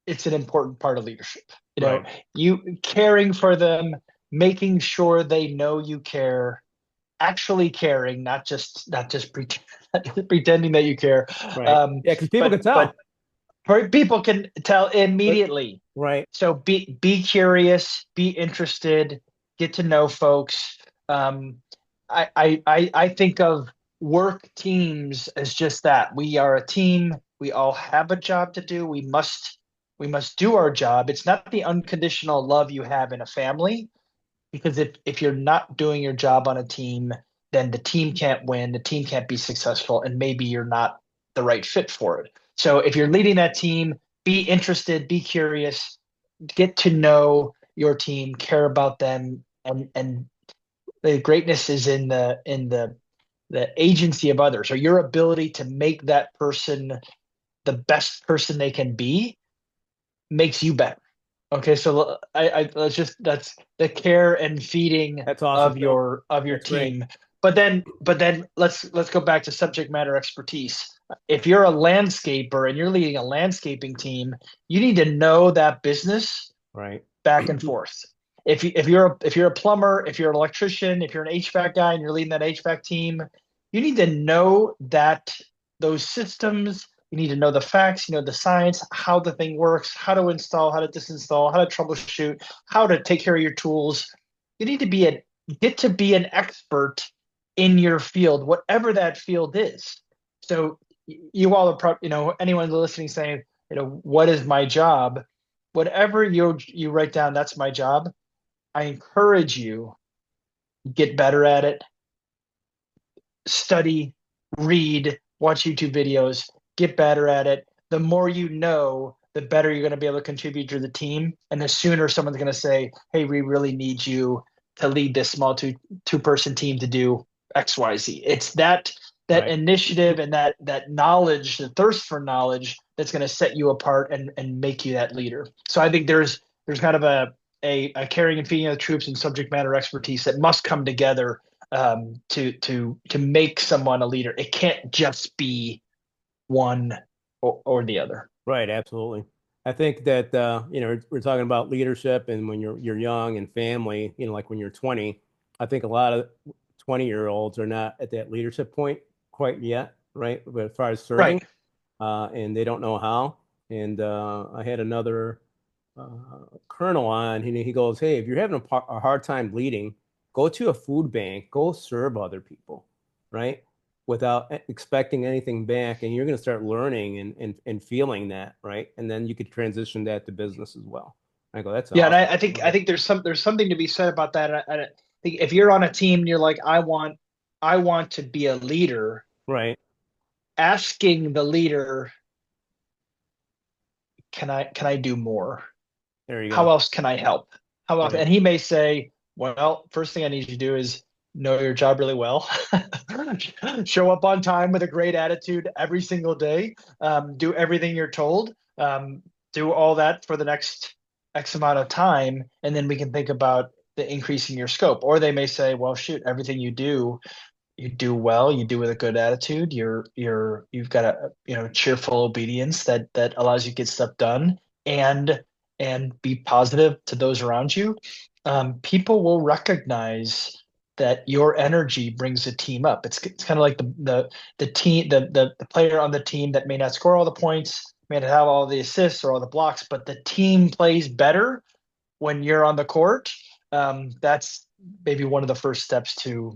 it's an important part of leadership. Right. You caring for them, making sure they know you care, actually caring, not just pretending that you care. Right. Um, Yeah, because people but can tell. but people can tell immediately. Right. So be curious, be interested, get to know folks. I think of work teams as just that. We are a team. We all have a job to do. we must do our job. It's not the unconditional love you have in a family, because if you're not doing your job on a team, then the team can't win, the team can't be successful, and maybe you're not the right fit for it. So if you're leading that team, be interested, be curious, get to know your team, care about them, and the greatness is in the agency of others, or your ability to make that person the best person they can be makes you better. Okay, so let's just that's the care and feeding That's awesome, Phil. of your That's great. team. But then let's go back to subject matter expertise. If you're a landscaper and you're leading a landscaping team, you need to know that business Right. back and forth. If you're a plumber, if you're an electrician, if you're an HVAC guy and you're leading that HVAC team, you need to know that those systems. You need to know the facts, you know the science, how the thing works, how to install, how to disinstall, how to troubleshoot, how to take care of your tools. You need to get to be an expert in your field, whatever that field is. So you all are, anyone listening saying, what is my job? Whatever you write down, that's my job. I encourage you, get better at it, study, read, watch YouTube videos, get better at it. The more you know, the better you're going to be able to contribute to the team. And the sooner someone's going to say, hey, we really need you to lead this small two-person team to do XYZ. It's that Right. initiative and that knowledge, the thirst for knowledge that's going to set you apart and make you that leader. So I think there's kind of a caring and feeding of the troops and subject matter expertise that must come together to make someone a leader. It can't just be one or the other. Right, absolutely. I think that we're talking about leadership, and when you're young and family, like when you're 20, I think a lot of 20-year-olds are not at that leadership point quite yet, right? But as far as Right. serving, and they don't know how. And I had another colonel on. He goes, "Hey, if you're having a hard time leading, go to a food bank, go serve other people, right? Without expecting anything back, and you're going to start learning and feeling that, right? And then you could transition that to business as well." I go, "That's Yeah, and awesome." I think there's something to be said about that. I think if you're on a team and you're like, I want to be a leader, Right. asking the leader, can I do more? There you How go. else can I help? How else? Right. And he may say, well, first thing I need you to do is know your job really well. Show up on time with a great attitude every single day. Do everything you're told. Do all that for the next X amount of time, and then we can think about the increasing your scope. Or they may say, well, shoot, everything you do well. You do with a good attitude. You've got a cheerful obedience that allows you to get stuff done and be positive to those around you. People will recognize that your energy brings a team up. It's kind of like the team the player on the team that may not score all the points, may not have all the assists or all the blocks, but the team plays better when you're on the court. That's maybe one of the first steps to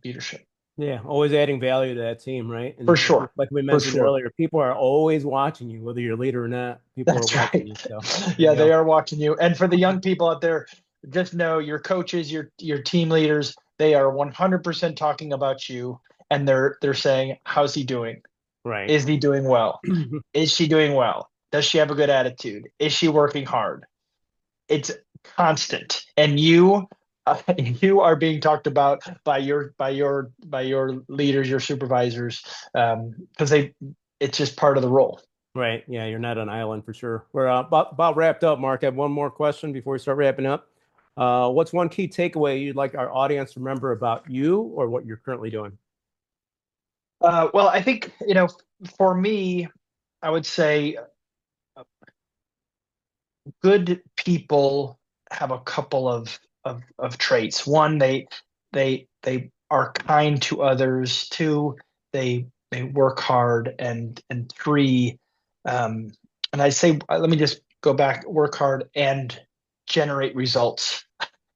leadership. Yeah, always adding value to that team, right? For And sure. like we For mentioned sure. earlier, people are always watching you, whether you're a leader or not. People are That's watching right. you. So there Yeah, you they go. are watching you. And for the young people out there, just know your coaches, your team leaders, they are 100% talking about you, and they're saying, "How's he doing? Right. Is he doing well? Is she doing well? Does she have a good attitude? Is she working hard?" It's constant, and you are being talked about by your leaders, your supervisors, because it's just part of the role. Right. Yeah, you're not an island for sure. We're about wrapped up, Mark. I have one more question before we start wrapping up. What's one key takeaway you'd like our audience to remember about you or what you're currently doing? Well, I think, for me, I would say good people have a couple of traits. One, they are kind to others. Two, they work hard, and three, and I say, let me just go back, work hard and generate results.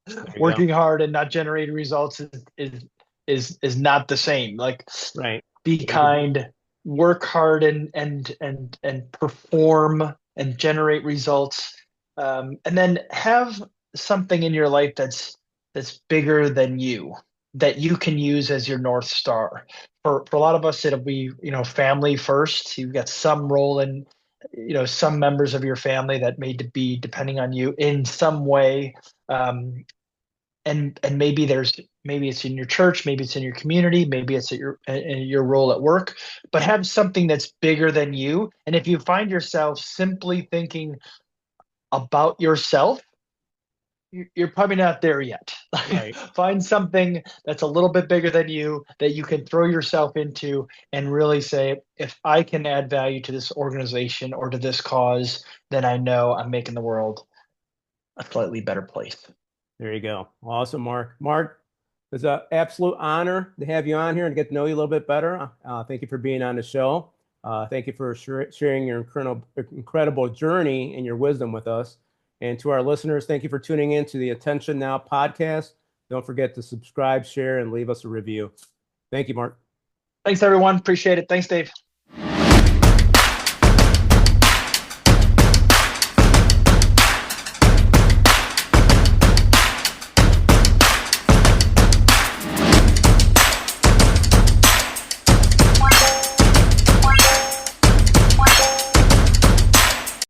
There you go. Working hard and not generating results is not the same. Like, Right. be Yeah, you could, kind, work hard and perform. and generate results. And then have something in your life that's bigger than you, that you can use as your North Star. For a lot of us, it'll be, family first. You've got some role in, some members of your family that may be depending on you in some way. And maybe it's in your church, maybe it's in your community, maybe it's at your role at work, but have something that's bigger than you. And if you find yourself simply thinking about yourself, you're probably not there yet. Right. Find something that's a little bit bigger than you that you can throw yourself into and really say, if I can add value to this organization or to this cause, then I know I'm making the world a slightly better place. There you go. Awesome, Mark. Mark, it's an absolute honor to have you on here and get to know you a little bit better. Thank you for being on the show. Thank you for sharing your incredible journey and your wisdom with us. And to our listeners, thank you for tuning in to the Attention Now podcast. Don't forget to subscribe, share, and leave us a review. Thank you, Mark. Thanks, everyone. Appreciate it. Thanks, Dave.